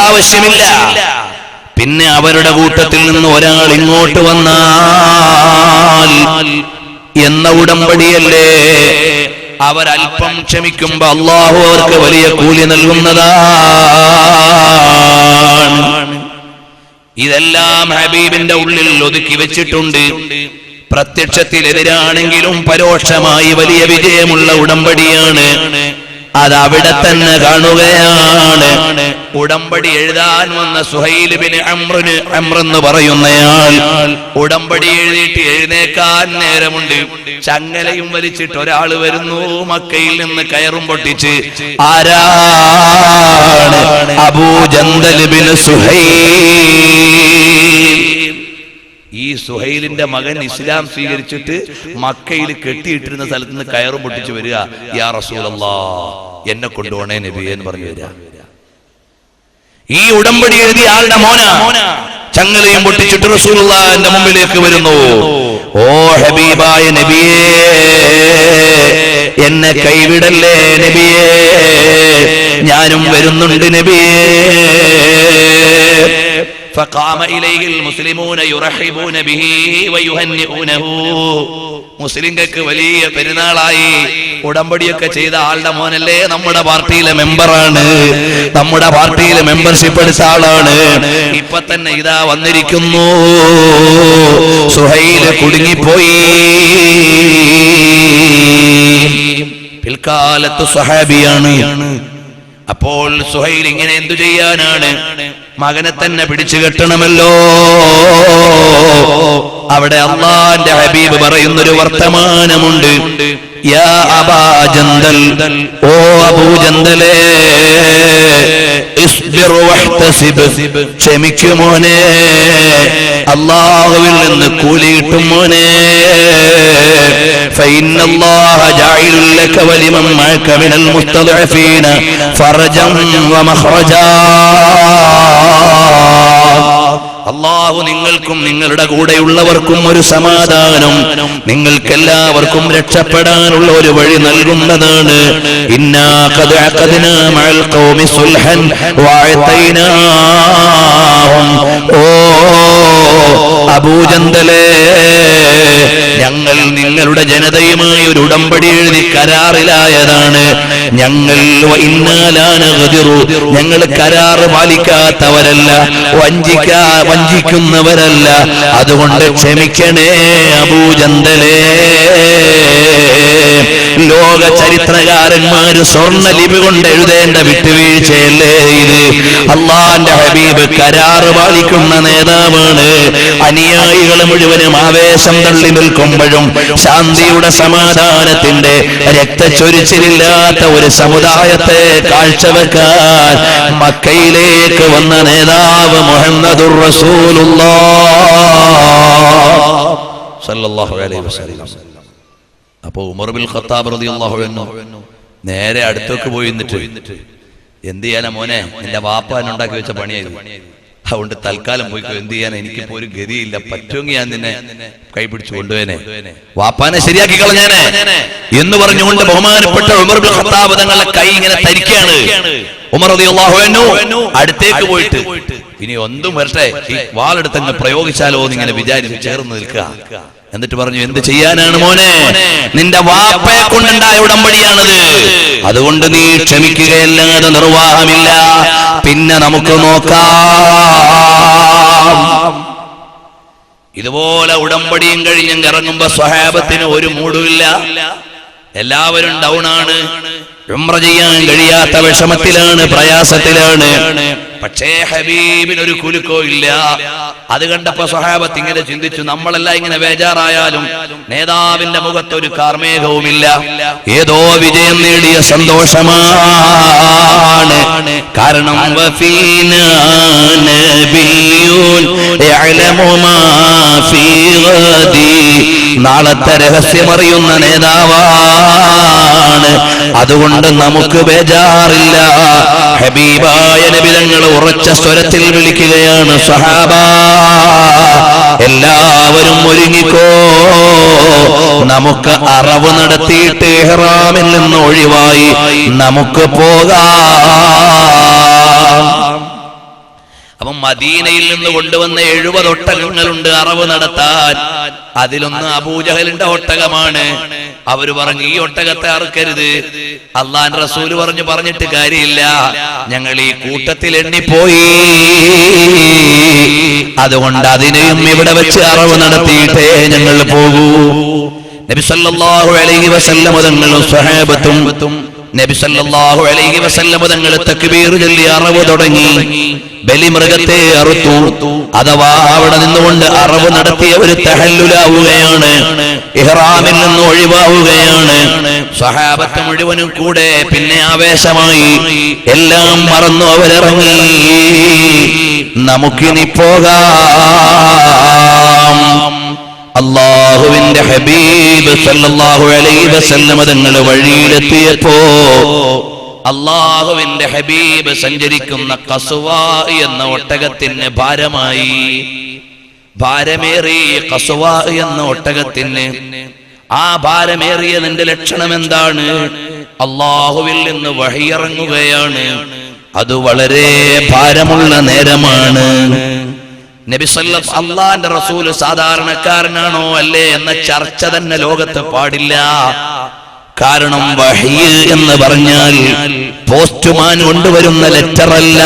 ആവശ്യമില്ല. പിന്നെ അവരുടെ കൂട്ടത്തിൽ നിന്ന് ഒരാൾ ഇങ്ങോട്ട് വന്നാൽ എന്ന ഉടമ്പടിയല്ലേ, അവരൽപ്പം ക്ഷമിക്കുമ്പോ അല്ലാഹു അവർക്ക് വലിയ കൂലി നൽകുന്നതാണ്. ഇതെല്ലാം ഹബീബിന്റെ ഉള്ളിൽ ഒതുക്കി വെച്ചിട്ടുണ്ട്. പ്രത്യക്ഷത്തിൽ എതിരാണെങ്കിലും പരോക്ഷമായി വലിയ വിജയമുള്ള ഉടമ്പടിയാണ്. അതവിടെ തന്നെ കാണുകയാണ്. ഉടമ്പടി എഴുതാൻ വന്ന സുഹൈൽ ബിൻ അംർ എന്ന് പറയുന്നയാൾ ഉടമ്പടി എഴുതിയിട്ട് എഴുന്നേക്കാൻ നേരമുണ്ട്. ചങ്ങലയും വലിച്ചിട്ട് ഒരാൾ വരുന്നു, മക്കയിൽ നിന്ന് കയറും പൊട്ടിച്ച്. ആരാണ്? അബൂ ജന്ദൽ ബിൻ സുഹൈൽ. ഈ സുഹൈലിന്റെ മകൻ ഇസ്ലാം സ്വീകരിച്ചിട്ട് മക്കയിൽ കെട്ടിയിട്ടിരുന്ന സ്ഥലത്ത് നിന്ന് കയറും പൊട്ടിച്ചു വരിക. യാ റസൂലല്ലാഹ്, എന്നെ കൊണ്ടുപോണേ നബിയേ എന്ന് പറഞ്ഞു വരിക. ഈ ഉടമ്പടി എഴുതിയ ആളുടെ മോന ചങ്ങലയും പൊട്ടിച്ചിട്ട് റസൂലുള്ളാഹിന്റെ മുമ്പിലേക്ക് വരുന്നു. ഓ ഹബീബായ നബിയേ, എന്നെ കൈവിടല്ലേ നബിയേ, ഞാനും വരുന്നുണ്ട് നബിയേ. فقام إليه المسلمون يرحبون به ويهنئونه. മുസ്ലിങ്ങൾക്ക് വലിയ പെരുന്നാളായി. ഉടമ്പടിയൊക്കെ ചെയ്ത ആളുടെ മോനല്ലേ, നമ്മുടെ പാർട്ടിയിലെ മെമ്പറാണ്, നമ്മുടെ പാർട്ടിയിലെ മെമ്പർഷിപ്പ് എടുത്ത ആളാണ്. ഇപ്പൊ തന്നെ ഇതാ വന്നിരിക്കുന്നു. സുഹൈൽ കുടുങ്ങിപ്പോയി. പിൽക്കാലത്ത് സ്വഹാബിയാണ്. അപ്പോൾ സുഹൈൽ ഇങ്ങനെ എന്തു ചെയ്യാനാണ്? മകനെ തന്നെ പിടിച്ചു കെട്ടണമല്ലോ. അവിടെ അല്ലാഹുവിന്റെ ഹബീബ് പറയുന്നൊരു വർത്തമാനമുണ്ട്. യാ അബാ ജന്ദൽ, ഓ അബൂ ജന്ദലേ, ഇസ്ബിർ വഹ്തസിബ്, ക്ഷമിക്കുമോനെ, അല്ലാഹുവിൽ നിന്ന് കൂലി കിട്ടും മോനെ. فإن الله جاعل لك ولمن معك من المستضعفين فرجا ومخرجا. അല്ലാഹു നിങ്ങൾക്കും നിങ്ങളുടെ കൂടെയുള്ളവർക്കും ഒരു സമാധാനം, നിങ്ങൾക്കെല്ലാവർക്കും രക്ഷപ്പെടാനുള്ള ഒരു വഴി നൽകുന്നതാണ്. ഇന്നാ ഖദ് അഖദ്നാ മഅൽ ഖൗമി സുൽഹൻ വഅതൈനാഹും. ഓ അബൂ ജന്ദലേ, ഞങ്ങൾ നിങ്ങളുടെ ജനതയുമായി ഒരു ഉടമ്പടി എഴുതി കരാറിലായതാണ്. ഞങ്ങൾ ഞങ്ങൾ കരാർ പാലിക്കാത്തവരല്ല, വഞ്ചിക്കുന്നവരല്ല. അതുകൊണ്ട് ക്ഷമിക്കണേ അബൂ ജന്ദലേ. ലോക ചരിത്രകാരന്മാര് സ്വർണ്ണ ലിപി കൊണ്ട് എഴുതേണ്ട വിട്ടുവീഴ്ചയല്ലേ ഇത്? അള്ളാന്റെ ഹബീബ് കരാറ് പാലിക്കുന്ന നേതാവാണ്. അനുയായികൾ മുഴുവനും ആവേശം തള്ളി നിൽക്കുമ്പോഴും ശാന്തിയുടെ സമാധാനത്തിന്റെ രക്തച്ചൊരിച്ചിലില്ലാത്ത ഒരു സമുദായത്തെ കാഴ്ചവെക്കാൻ മക്കയിലേക്ക് വന്ന നേതാവ് മുഹമ്മദുർ റസൂലുള്ളാഹ് സല്ലല്ലാഹു അലൈഹി വസല്ലം. അപ്പോ ഉമർ ബിൻ ഖത്താബ് റളിയല്ലാഹു അൻഹു നേരെ അടുത്തേക്ക് പോയി നിന്നിട്ട്, എന്ത് ചെയ്യാനാ മോനെ, നിന്റെ വാപ്പ ഉണ്ടാക്കി വെച്ച പണിയായിരുന്നു, അതുകൊണ്ട് തൽക്കാലം പോയിക്കോ, എന്ത് ചെയ്യാൻ, എനിക്കിപ്പോ ഒരു ഗതിയില്ല, പറ്റുമെങ്കിൽ ഞാൻ നിന്നെ കൈപിടിച്ചു കൊണ്ടുപോയനെ, വാപ്പാനെ ശരിയാക്കി കളഞ്ഞാനെ എന്ന് പറഞ്ഞുകൊണ്ട് ബഹുമാനപ്പെട്ട ഉമർ ബിൻ ഖത്താബ് തങ്ങളുടെ കൈ ഇങ്ങനെ തരിക്കുകയാണ്. ഉമർ റളിയല്ലാഹു അൻഹു അടുത്തേക്ക് പോയിട്ട്, ഇനി ഒന്നും വരട്ടെ, ഈ വാളെടുത്തങ്ങ് പ്രയോഗിച്ചാലോ എന്നിങ്ങനെ വിചാരിച്ച് ചേർന്ന് നിൽക്കുക. എന്നിട്ട് പറഞ്ഞു, എന്ത് ചെയ്യാനാണ് മോനെ, നിന്റെ വാപ്പയെ കൊണ്ടുണ്ടായ ഉടമ്പടിയാണത്, അതുകൊണ്ട് നീ ക്ഷമിക്കുകയല്ലാതെ നിർവാഹമില്ല, പിന്നെ നമുക്ക് നോക്കാം. ഇതുപോലെ ഉടമ്പടിയും കഴിഞ്ഞ് ഇറങ്ങുമ്പോ സ്വഹാബത്തിന് ഒരു മൂടുമില്ല, എല്ലാവരും ഡൗൺ ആണ്, ഉംറ ചെയ്യാൻ കഴിയാത്ത വിഷമത്തിലാണ്, പ്രയാസത്തിലാണ്. പക്ഷേ ഹബീബിന് ഒരു കുലുക്കോ ഇല്ല. അത് കണ്ടപ്പോ സ്വഹാബത്ത് ഇങ്ങനെ ചിന്തിച്ചു, നമ്മളെല്ലാം ഇങ്ങനെ ബേജാറായാലും നേതാവിന്റെ മുഖത്തൊരു കാർമേഘവുമില്ല, ഏതോ വിജയം നേടിയ സന്തോഷമാണ്. കാരണം നാളത്തെ രഹസ്യമറിയുന്ന നേതാവാണ്, അതുകൊണ്ട് നമുക്ക് ബേജാറില്ല. ഹബീബായ നബി തങ്ങൾ ഉറച്ച സ്വരത്തിൽ വിളിക്കുകയാണ്, സ്വഹാബ എല്ലാവരും ഒരുങ്ങിക്കോ, നമുക്ക് അറവ് നടത്തിയിട്ട് ഇഹ്റാമിൽ നിന്ന് ഒഴിവായി നമുക്ക് പോകാം. അപ്പം മദീനയിൽ നിന്ന് കൊണ്ടുവന്ന 70 ഒട്ടകങ്ങളുണ്ട് അറവ് നടത്താൻ. അതിലൊന്ന് അബൂജഹലിന്റെ ഒട്ടകമാണ്. അവര് പറഞ്ഞു, ഈ ഒട്ടകത്തെ അറുക്കരുത്. അള്ളാന്റെ റസൂല് പറഞ്ഞിട്ട് കാര്യമില്ല, ഞങ്ങൾ ഈ കൂട്ടത്തിൽ എണ്ണിപ്പോയി, അതുകൊണ്ട് അതിനെയും ഇവിടെ വെച്ച് അറവ് നടത്തിയിട്ടേ ഞങ്ങൾ പോകൂ. നബി സല്ലല്ലാഹു അലൈഹി വസല്ലം തങ്ങളും സ്വഹാബത്തും നബി സല്ലല്ലാഹു അലൈഹി വസല്ലം തങ്ങൾ തക്ബീർ ചൊല്ലി അറവ് തുടങ്ങി. ബലിമൃഗത്തെ അറുത്തു, അഥവാ അവിടെ നിന്നുകൊണ്ട് അറവ് നടത്തിയവർ തഹല്ലുലാവുകയാണ്, ഇഹ്റാമിൽ നിന്ന് ഒഴിവാവുകയാണ്. സ്വഹാബത്ത് മുഴുവനും കൂടെ പിന്നെ ആവേശമായി, എല്ലാം മറന്നു അവരിറങ്ങി, നമുക്കിനി പോകാം. അല്ലാഹുവിന്റെ ഹബീബ് സല്ലല്ലാഹു അലൈഹി വസല്ലം തങ്ങൾ വഴിയിലെത്തിയപ്പോ അല്ലാഹുവിന്റെ ഹബീബ് സഞ്ചരിക്കുന്ന ഖസ്വാ എന്ന ഒട്ടകത്തിന് ഭാരമായി, ഭാരമേറി ഖസ്വാ എന്ന ഒട്ടകത്തിന്. ആ ഭാരമേറിയതിന്റെ ലക്ഷണം എന്താണ്? അല്ലാഹുവിൽ നിന്ന് വഹി ഇറങ്ങുകയാണ്, അത് വളരെ ഭാരമുള്ള നേരമാണ്. നബി സല്ലല്ലാഹു അല്ലാഹുവിന്റെ റസൂൽ സാധാരണക്കാരനാണോ അല്ലേ എന്ന ചർച്ച തന്നെ ലോകത്ത് പാടില്ല. കാരണം വഹി എന്ന് പറഞ്ഞാൽ പോസ്റ്റ്മാൻ കൊണ്ടുവരുന്ന ലെറ്റർ അല്ല,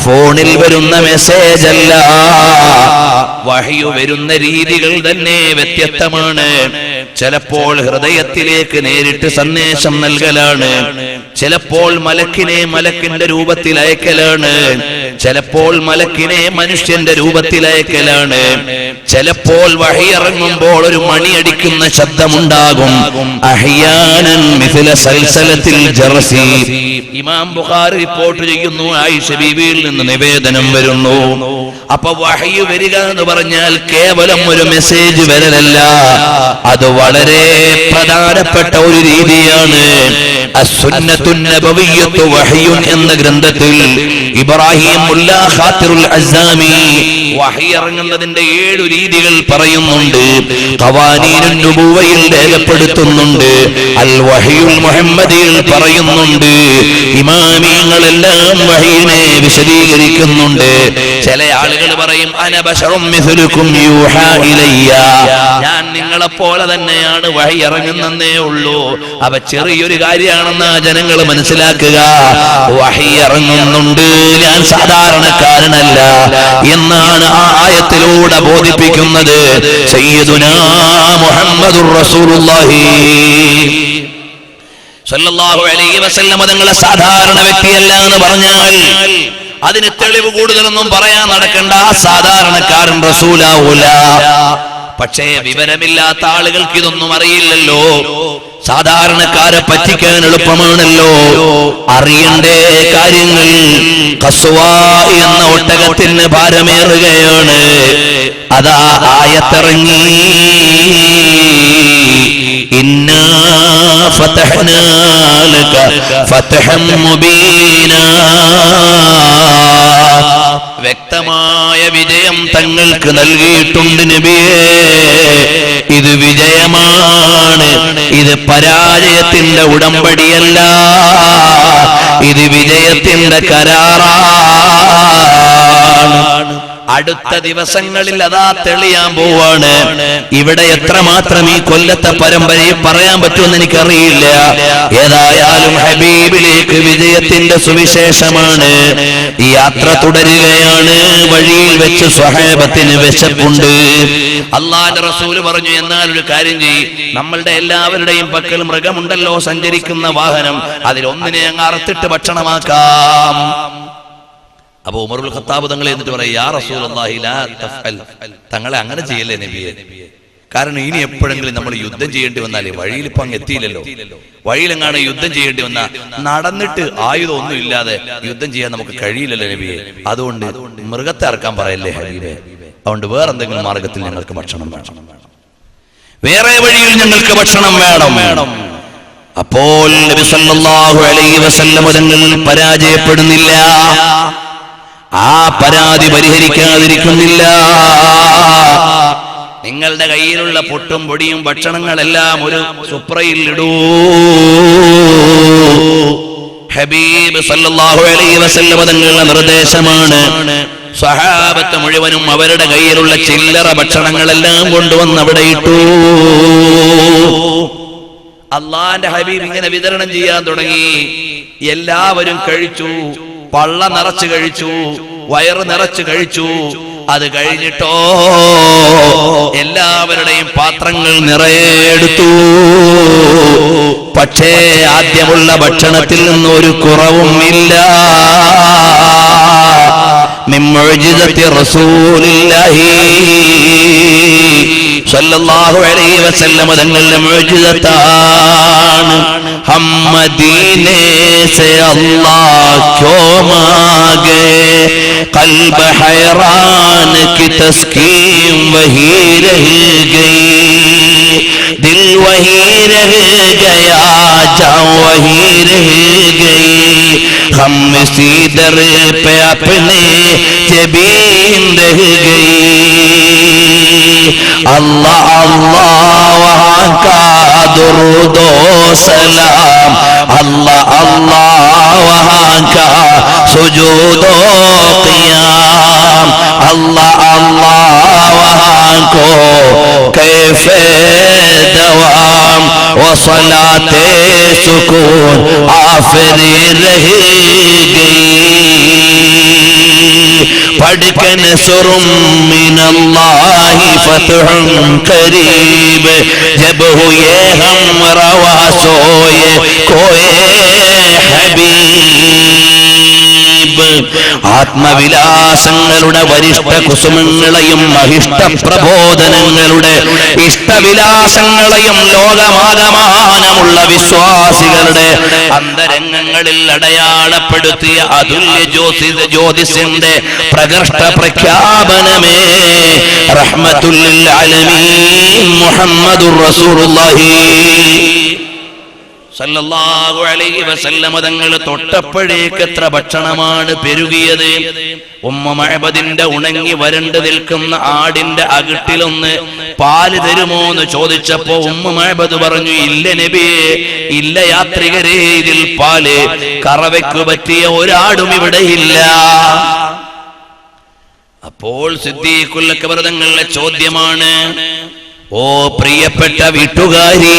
ഫോണിൽ വരുന്ന മെസ്സേജ് അല്ല. വഹി വരുന്ന രീതികൾ തന്നെ വ്യത്യസ്തമാണ്. ചിലപ്പോൾ ഹൃദയത്തിലേക്ക് നേരിട്ട് സന്ദേശം നൽകലാണ്, ചിലപ്പോൾ മലക്കിന്റെ രൂപത്തിൽ അയക്കലാണ്, ചിലപ്പോൾ മലക്കിനെ മനുഷ്യന്റെ രൂപത്തിൽ അയക്കലാണ്. ചിലപ്പോൾ വഹി ഇറങ്ങുമ്പോൾ ഒരു മണിയടിക്കുന്ന ശബ്ദമുണ്ടാകും. അഹ്യാനൻ മിസ്ല സൽസലത്തിൽ ജർസി. ഇമാം ബുഖാരി റിപ്പോർട്ട് ചെയ്യുന്നു, ആയിഷ ബീവിയിൽ നിന്ന് നിവേദനം വരുന്നു. അപ്പൊ വഹി വരിക എന്ന് പറഞ്ഞാൽ കേവലം ഒരു മെസ്സേജ് വരലല്ല, അത് വളരെ പ്രധാനപ്പെട്ട ഒരു രീതിയാണ്. അസ്സുന്നത്തുൻ നബവിയ്യത്തു വഹ്യുൻ എന്ന ഗ്രന്ഥത്തിൽ ഇബ്രാഹിം മുല്ലാ ഖാതിറുൽ അസ്സാമി വഹി ഇറങ്ങുന്നതിന്റെ 7 രീതികൾ പറയുന്നുണ്ട്. ഖവാനീനുൻ നുബുവയിൽ രേഖപ്പെടുത്തുന്നുണ്ട്, അൽ വഹിയുൽ മുഹമ്മദിയിൽ പറയുന്നുണ്ട്. ഇമാമിയങ്ങളെല്ലാം വഹിയിനെ വിശദീകരിക്കുന്നുണ്ട്. ചില ആളുകൾ പറയും, അന ബശറും മിസ്ലുക്കും യൂഹാ ഇലയ്യ, ഞാൻ നിങ്ങളെപ്പോലെ തന്നെയാണ് വഹി ഇറങ്ങുന്നേ ഉള്ളൂ. അവ ചെറിയൊരു കാര്യമാണെന്ന് ജനങ്ങൾ മനസ്സിലാക്കുക. വഹി ഇറങ്ങുന്നുണ്ട്, ഞാൻ സാധാരണക്കാരനല്ല എന്നാണ് ആ ആയത്തിലൂടെ ബോധിപ്പിക്കുന്നത്. സയ്യിദുനാ മുഹമ്മദുർ റസൂലുള്ളാഹി സല്ലല്ലാഹു അലൈഹി വസല്ലം തങ്ങളെ സാധാരണ വ്യക്തിയല്ല എന്ന് പറഞ്ഞാൽ അതിന് തെളിവ് കൂടുതലൊന്നും പറയാൻ നടക്കണ്ട. സാധാരണക്കാരൻ റസൂലാവൂല. പക്ഷേ വിവരമില്ലാത്ത ആളുകൾക്ക് ഇതൊന്നും അറിയില്ലല്ലോ. സാധാരണക്കാരെ പറ്റിക്കാൻ എളുപ്പമാണല്ലോ. അറിയണ്ടേ കാര്യങ്ങൾ. ഖസ്വാ എന്ന ഒട്ടകത്തിന് ഭാരമേറുകയാണ്. അതാ ആയത്തിറങ്ങി. ഇന്നാ ഫതഹ്നാ ലക ഫതഹൻ മുബീനാ. വ്യക്തമായ വിജയം തങ്ങൾക്ക് നൽകിയിട്ടുണ്ട് നബിയേ. ഇത് വിജയമാണ്, ഇത് പരാജയത്തിന്റെ ഉടമ്പടിയല്ല, ഇത് വിജയത്തിന്റെ കരാറാണ്. അടുത്ത ദിവസങ്ങളിൽ അതാ തെളിയാൻ പോവാണ്. ഇവിടെ എത്രമാത്രം ഈ കൊല്ലത്തെ പരമ്പരയെ പറയാൻ പറ്റുമെന്ന് എനിക്കറിയില്ല. ഏതായാലും ഹബീബിലേക്ക് വിജയത്തിന്റെ സുവിശേഷമാണ്. ഈ യാത്ര തുടരുകയാണ്. വഴിയിൽ വെച്ച് സ്വഹാബത്തിന് വിശപ്പുണ്ട്. അല്ലാഹുവിന്റെ റസൂല് പറഞ്ഞു, എന്നാൽ ഒരു കാര്യം ചെയ്യ്, നമ്മളുടെ എല്ലാവരുടെയും പക്കൽ മൃഗമുണ്ടല്ലോ, സഞ്ചരിക്കുന്ന വാഹനം, അതിലൊന്നിനെ അങ്ങ് അറുത്തിട്ട് ഭക്ഷണമാക്കാം. അപ്പൊ ഉമറുൽ ഖത്താബ് തങ്ങളെ എന്നിട്ട് പറയും, യാ റസൂലുള്ളാഹി ലാ തഫ്അൽ, തങ്ങളെ അങ്ങനെ ചെയ്യല്ലേ നബിയെ. കാരണം ഇനി എപ്പോഴെങ്കിലും നമ്മൾ യുദ്ധം ചെയ്യേണ്ടി വന്നാലേ, വഴിയിൽ ഇപ്പൊ അങ്ങ് എത്തിയില്ലല്ലോ, വഴിയിലെങ്ങാണ് യുദ്ധം ചെയ്യേണ്ടി വന്ന നടന്നിട്ട് ആയുധം ഒന്നും ഇല്ലാതെ യുദ്ധം ചെയ്യാൻ നമുക്ക് കഴിയില്ലല്ലോ നബിയെ. അതുകൊണ്ട് മൃഗത്തെ അറക്കാൻ പറയല്ലേ ഹബീബേ. അതുകൊണ്ട് വേറെ എന്തെങ്കിലും മാർഗത്തിൽ ഞങ്ങൾക്ക് ഭക്ഷണം വേണം, വേറെ വഴിയിൽ ഞങ്ങൾക്ക് ഭക്ഷണം വേണം. അപ്പോൾ നബി സല്ലല്ലാഹു അലൈഹി വസല്ലം തങ്ങൾ പരാജയപ്പെടുന്നില്ല. ആ പരാതി പരിഹരിക്കാതിരിക്കുന്നില്ല. നിങ്ങളുടെ കയ്യിലുള്ള പൊട്ടും പൊടിയും ഭക്ഷണങ്ങളെല്ലാം ഒരു സുപ്രയിൽ ഇടൂ. ഹബീബ് സല്ലല്ലാഹു അലൈഹി വസല്ലം തങ്ങളുടെ നിർദ്ദേശമാണ്. സ്വഹാബത്ത് മുഴുവനും അവരുടെ കയ്യിലുള്ള ചില്ലറ ഭക്ഷണങ്ങളെല്ലാം കൊണ്ടുവന്ന് അവിടെ ഇട്ടു. അള്ളാന്റെ ഹബീബ് ഇങ്ങനെ വിതരണം ചെയ്യാൻ തുടങ്ങി. എല്ലാവരും കഴിച്ചു, പള്ള നിറച്ച് കഴിച്ചു, വയറ് നിറച്ച് കഴിച്ചു. അത് കഴിഞ്ഞിട്ടോ എല്ലാവരുടെയും പാത്രങ്ങൾ നിറയെ എടുത്തു. പക്ഷേ ആദ്യമുള്ള ഭക്ഷണത്തിൽ നിന്ന് ഒരു കുറവും ഇല്ല. മിൻ മുഅ്ജിസത്തി റസൂലില്ലാഹി സല്ലല്ലാഹു അലൈഹി വസല്ലം തങ്ങളുടെ മുഅ്ജിസത്താണ്. ഹം മദീനെ സേ അല്ലാഹ് ക്യോ മാംഗേ ഖൽബ് ഹൈറാൻ की तस्कीन वही रह गई, दिल वही रह गया, जान वही रह गई, हम इसी दर पे अपने जबीन रह गई. अल्लाह अल्लाह वहाँ का दुरूदो सलाम, अल्लाह अल्लाह वहाँ का सुजूदो क़ियाम, अल्लाह अल्लाह वहाँ को कैफे दवाम व सलाते सुकून आफरी रह गई. पढ़कन सुरुम मिनल्लाहि फतहुन करीब, जब हुए हम रवा सोए कोए हबीब. ആത്മവിലാസങ്ങളുടെ വരിഷ്ഠ കുസുമങ്ങളെയും അഹിഷ്ട പ്രബോധനങ്ങളുടെ ഇഷ്ടവിലാസങ്ങളെയും ലോകമാകമാനമുള്ള വിശ്വാസികളുടെ അന്തരംഗങ്ങളിൽ അടയാളപ്പെടുത്തിയ അതുല്യ ജ്യോതിസിന്റെ പ്രകർഷ്ട പ്രഖ്യാപനമേ റഹ്മത്തുൽ ലിൽ ആലമീൻ മുഹമ്മദുർ റസൂലുള്ളാഹി സല്ലല്ലാഹു അലൈഹി വസല്ലം തങ്ങൾ തൊട്ടപ്പോഴേക്ക് എത്ര ഭക്ഷണമാണ് പെരുകിയത്. ഉമ്മ മഅബദിന്റെ ഉണങ്ങി വരണ്ടു നിൽക്കുന്ന ആടിന്റെ അകിട്ടിലൊന്ന് പാല് തരുമോ എന്ന് ചോദിച്ചപ്പോ ഉമ്മ മഅബദ് പറഞ്ഞു, ഇല്ല നബിയേ, ഇല്ല യാത്രികരേ, ഇതിൽ പാല് കറവയ്ക്ക് പറ്റിയ ഒരാടും ഇവിടെ ഇല്ല. അപ്പോൾ സിദ്ദീഖുൽ അക്ബർ തങ്ങളുടെ ചോദ്യമാണ്, ഓ പ്രിയപ്പെട്ട വീട്ടുകാരി,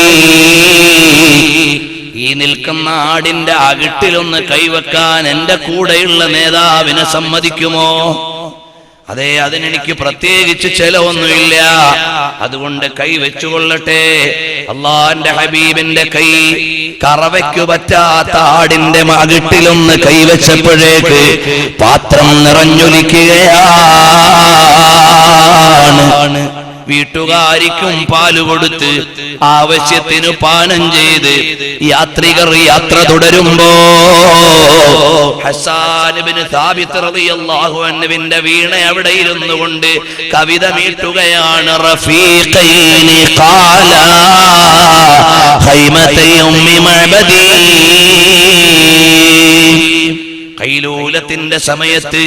ഈ നിൽക്കുന്ന ആടിന്റെ അകിട്ടിലൊന്ന് കൈവെക്കാൻ എന്റെ കൂടെയുള്ള നേതാവിനെ സമ്മതിക്കുമോ? അതെ, അതിനെനിക്ക് പ്രത്യേകിച്ച് ചെലവൊന്നുമില്ല, അതുകൊണ്ട് കൈവെച്ചുകൊള്ളട്ടെ. അള്ളാന്റെ ഹബീബിന്റെ കൈ കറവയ്ക്കു പറ്റാത്ത ആടിന്റെ അകിട്ടിലൊന്ന് കൈവച്ചപ്പോഴേക്ക് പാത്രം നിറഞ്ഞൊലിക്കുകയാണ്. വീട്ടുകാരിക്കും പാല് കൊടുത്ത് ആവശ്യത്തിന് പാനം ചെയ്ത് യാത്രികർ യാത്ര തുടരുമ്പോ ഹസ്സാൻ ഇബ്നു സാബിത്ത് റളിയല്ലാഹു അൻഹുവിന്റെ വീണ അവിടെ ഇരുന്നു കൊണ്ട് കവിത മീട്ടുകയാണ്. റഫീഖൈനി ഖാല ഖൈമതൈ ഉമ്മി മഅബദി. കൈലൂലത്തിന്റെ സമയത്ത്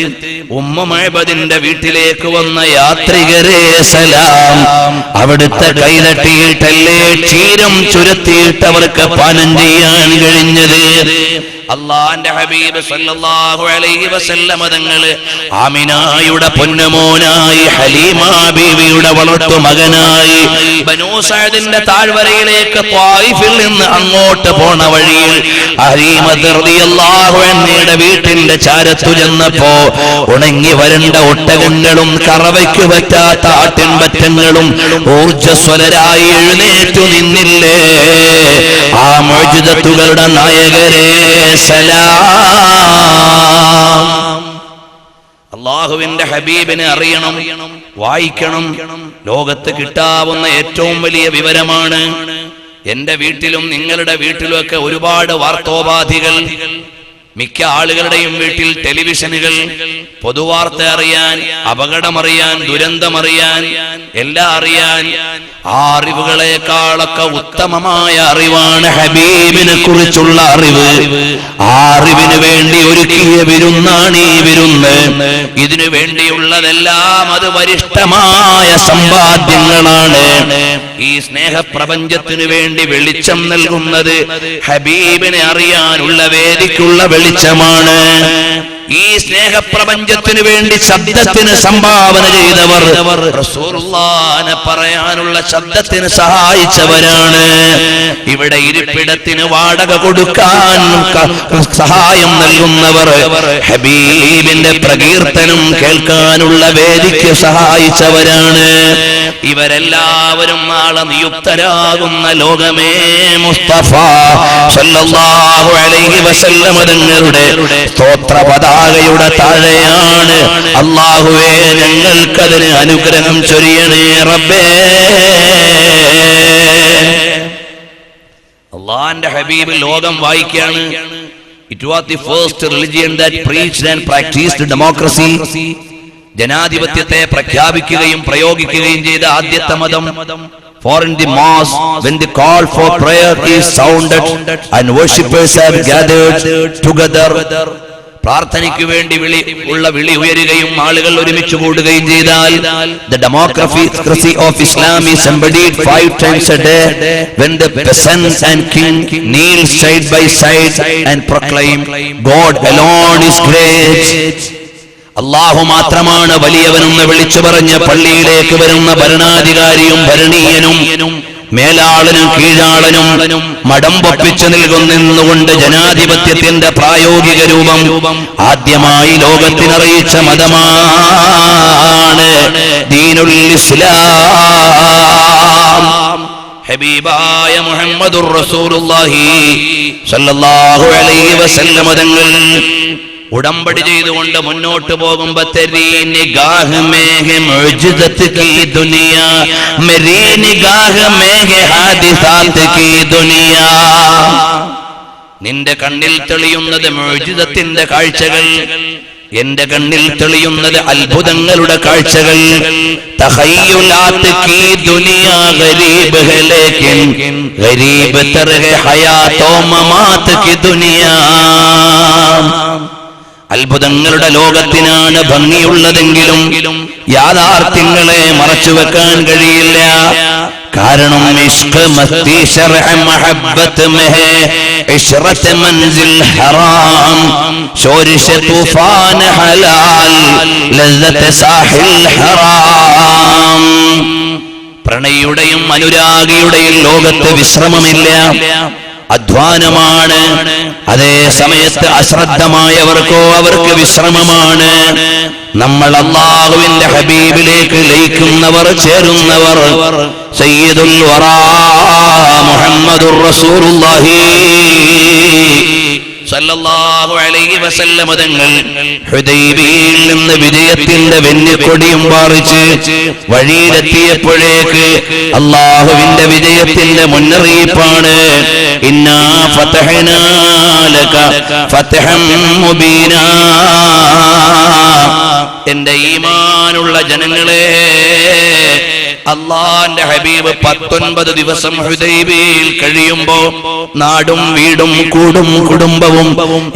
ഉമ്മ മഅബദിന്റെ വീട്ടിലേക്ക് വന്ന യാത്രികരെ സലാം. അവിടുത്തെ കൈതട്ടിയിട്ടല്ലേ ക്ഷീരം ചുരത്തിയിട്ട് അവർക്ക് പാനം ചെയ്യാൻ കഴിഞ്ഞത്. അള്ളാന്റെ ഹബീബ് സല്ലല്ലാഹു അലൈഹി വസല്ലമ തങ്ങള് ആമിനായുടെ പൊന്നുമോനായി, ഹലീമ ബീവിയുടെ വളർത്തു മകനായി ബനൂ സഅദിന്റെ താഴ്വരയിലേക്ക് ത്വായിഫിൽ നിന്ന് അങ്ങോട്ട് പോണ വഴിയിൽ ഹലീമ റളിയല്ലാഹു അൻഹയുടെ വീട്ടിന്റെ ചാരത്തു ചെന്നപ്പോ ഉണങ്ങി വരണ്ട ഒട്ടകങ്ങളും കറവയ്ക്കു പറ്റാത്ത ആട്ടിൻപറ്റങ്ങളും ഊർജ്ജസ്വലരായി എഴുന്നേറ്റു നിന്നില്ലേ ആ മുഅ്ജിസത്തുകളുടെ നായകരെ സലാം. അല്ലാഹുവിന്റെ ഹബീബിനെ അറിയണം, വായിക്കണം. ലോകത്ത് കിട്ടാവുന്ന ഏറ്റവും വലിയ വിവരമാണ്. എന്റെ വീട്ടിലും നിങ്ങളുടെ വീട്ടിലും ഒക്കെ ഒരുപാട് വാർത്തോപാധികൾ, മിക്ക ആളുകളുടെയും വീട്ടിൽ ടെലിവിഷനുകൾ, പൊതുവാർത്ത അറിയാൻ, അപകടമറിയാൻ, ദുരന്തമറിയാൻ, എല്ലാം അറിയാൻ. ആ അറിവുകളെക്കാളൊക്കെ ഉത്തമമായ അറിവാണ് ഹബീബിനെ കുറിച്ചുള്ള അറിവ്. ആ അറിവിന് വേണ്ടി ഒരുക്കിയ വിരുന്നാണ് ഈ വിരുന്ന്. ഇതിനു വേണ്ടിയുള്ളതെല്ലാം അത് വരിഷ്ഠമായ സമ്പാദ്യങ്ങളാണ്. ഈ സ്നേഹപ്രപഞ്ചത്തിനു വേണ്ടി വെളിച്ചം നൽകുന്നത് ഹബീബിനെ അറിയാനുള്ള വേദിക്കുള്ള വെളിച്ചമാണ്. ഈ സ്നേഹപ്രപഞ്ചത്തിനു വേണ്ടി ശബ്ദത്തിന് സംഭാവന ചെയ്തവർ റസൂലുള്ളാഹിനെ പറയാനുള്ള ശബ്ദത്തിന് സഹായിച്ചവരാണ്. ഇവിടെ ഇരിപ്പിടത്തിന് വാടക കൊടുക്കാൻ സഹായം നൽകുന്നവർ, ഹബീബിന്റെ പ്രകീർത്തനം കേൾക്കാനുള്ള വേദിക്ക് സഹായിച്ചവരാണ്. ഇവരെല്ലാവരും നാളെ നിയുക്തരാകുന്ന ലോകമേ മുസ്തഫ സല്ലല്ലാഹു അലൈഹി വസല്ലമ തങ്ങളുടെ സ്തോത്ര പതാകയുടെ താഴെയാണ്. അല്ലാഹുവേ, ഞങ്ങൾക്കതിന് അനുഗ്രഹം ചൊരിയണേ റബ്ബേ. അല്ലാഹുവിന്റെ ഹബീബ് ലോകം വായിക്കാണ്. It was the first religion that preached and practiced democracy. ജനാധിപത്യത്തെ പ്രഖ്യാപിക്കുകയും പ്രയോഗിക്കുകയും ചെയ്ത ആദ്യത്തെ മതം. For in the mosque, when the call for prayer is sounded and worshippers have gathered together, പ്രാർത്ഥനയ്ക്ക് വേണ്ടി വിളി ഉയരുകയും ആളുകൾ ഒരുമിച്ച് കൂടുകയും ചെയ്താൽ, the democracy of Islam is embodied 5 times a day when the peasant and king kneel side by side and proclaim God alone is great. അല്ലാഹു മാത്രമാണ് വലിയവനെന്ന് വിളിച്ചു പറഞ്ഞ് പള്ളിയിലേക്ക് വരുന്ന ഭരണാധികാരിയും ഭരണീയനും മേലാളനും കീഴാളനും മടം പൊപ്പിച്ചു നിന്നുകൊണ്ട് ജനാധിപത്യത്തിന്റെ പ്രായോഗിക രൂപം ആദ്യമായി ലോകത്തിനറിയിച്ച മതമാണ് ദീനുൽ ഇസ്ലാം. ഹബീബായ മുഹമ്മദുർ റസൂലുള്ളാഹി സ്വല്ലല്ലാഹു അലൈഹി വസല്ലം തങ്ങൾ ഉടമ്പടി ചെയ്തുകൊണ്ട് മുന്നോട്ട് പോകുമ്പോ തെരീ നിഗാഹ് മേ ഹെ മുഅ്ജിസത്ത് കീ ദുനിയാ, മെരീ നിഗാഹ് മേ ഹെ ഹാദിസാത്ത് കീ ദുനിയാ. നിന്റെ കണ്ണിൽ തെളിയുന്നത് മുഅ്ജിസത്തിന്റെ കാഴ്ചകൾ, എന്റെ കണ്ണിൽ തെളിയുന്നത് അത്ഭുതങ്ങളുടെ കാഴ്ചകൾ. തഖയ്യുലാത്ത് കീ ദുനിയാ ഗരീബ് ഹെ ലേകിൻ ഗരീബ് തർഹെ ഹയാത്തോ മമാത്ത് കീ ദുനിയാ. അത്ഭുതങ്ങളുടെ ലോകത്തിനാണ് ഭംഗിയുള്ളതെങ്കിലും യാഥാർത്ഥ്യങ്ങളെ മറച്ചുവെക്കാൻ കഴിയില്ല. കാരണം ഇഷ്ഖ് മസ്തി ശർഅ മഹബ്ബത്ത് മെഹേ ഇശ്റത്ത് മൻസിൽ ഹറാം ശോരിശ് തൂഫാൻ ഹലാൽ ലസ്സത്ത് സാഹിൽ ഹറാം. പ്രണയിയുടെയും അനുരാഗിയുടെയും ലോകത്ത് വിശ്രമമില്ല, അധ്വാനമാണ്. അതേ സമയത്ത് അശ്രദ്ധമായവർക്കോ അവർക്ക് വിശ്രമമാണ്. നമ്മൾ അല്ലാഹുവിന്റെ ഹബീബിലേക്ക് ലയിക്കുന്നവർ, ചേരുന്നവർ, സയ്യിദുൽ വറാ മുഹമ്മദുർ റസൂലുള്ളാഹി സല്ലല്ലാഹു അലൈഹി വസല്ലം തങ്ങൾ ഹുദൈബിയയിൽ നിന്ന് വിജയത്തിന്റെ വെന്നിക്കൊടിയും പാറിച്ച് വഴിയിലെത്തിയപ്പോഴേക്ക് അല്ലാഹുവിന്റെ വിജയത്തിന്റെ മുന്നറിയിപ്പാണ്. ഇന്നാ ഫതഹ്നാ ലക ഫതഹൻ മുബീനാ. എന്റെ ഈമാനുള്ള ജനങ്ങളെ, അള്ളാന്റെ ഹബീബ് 19 ദിവസം ഹുദൈബിയയിൽ കഴിയുമ്പോ നാടും വീടും കൂടും കുടുംബവും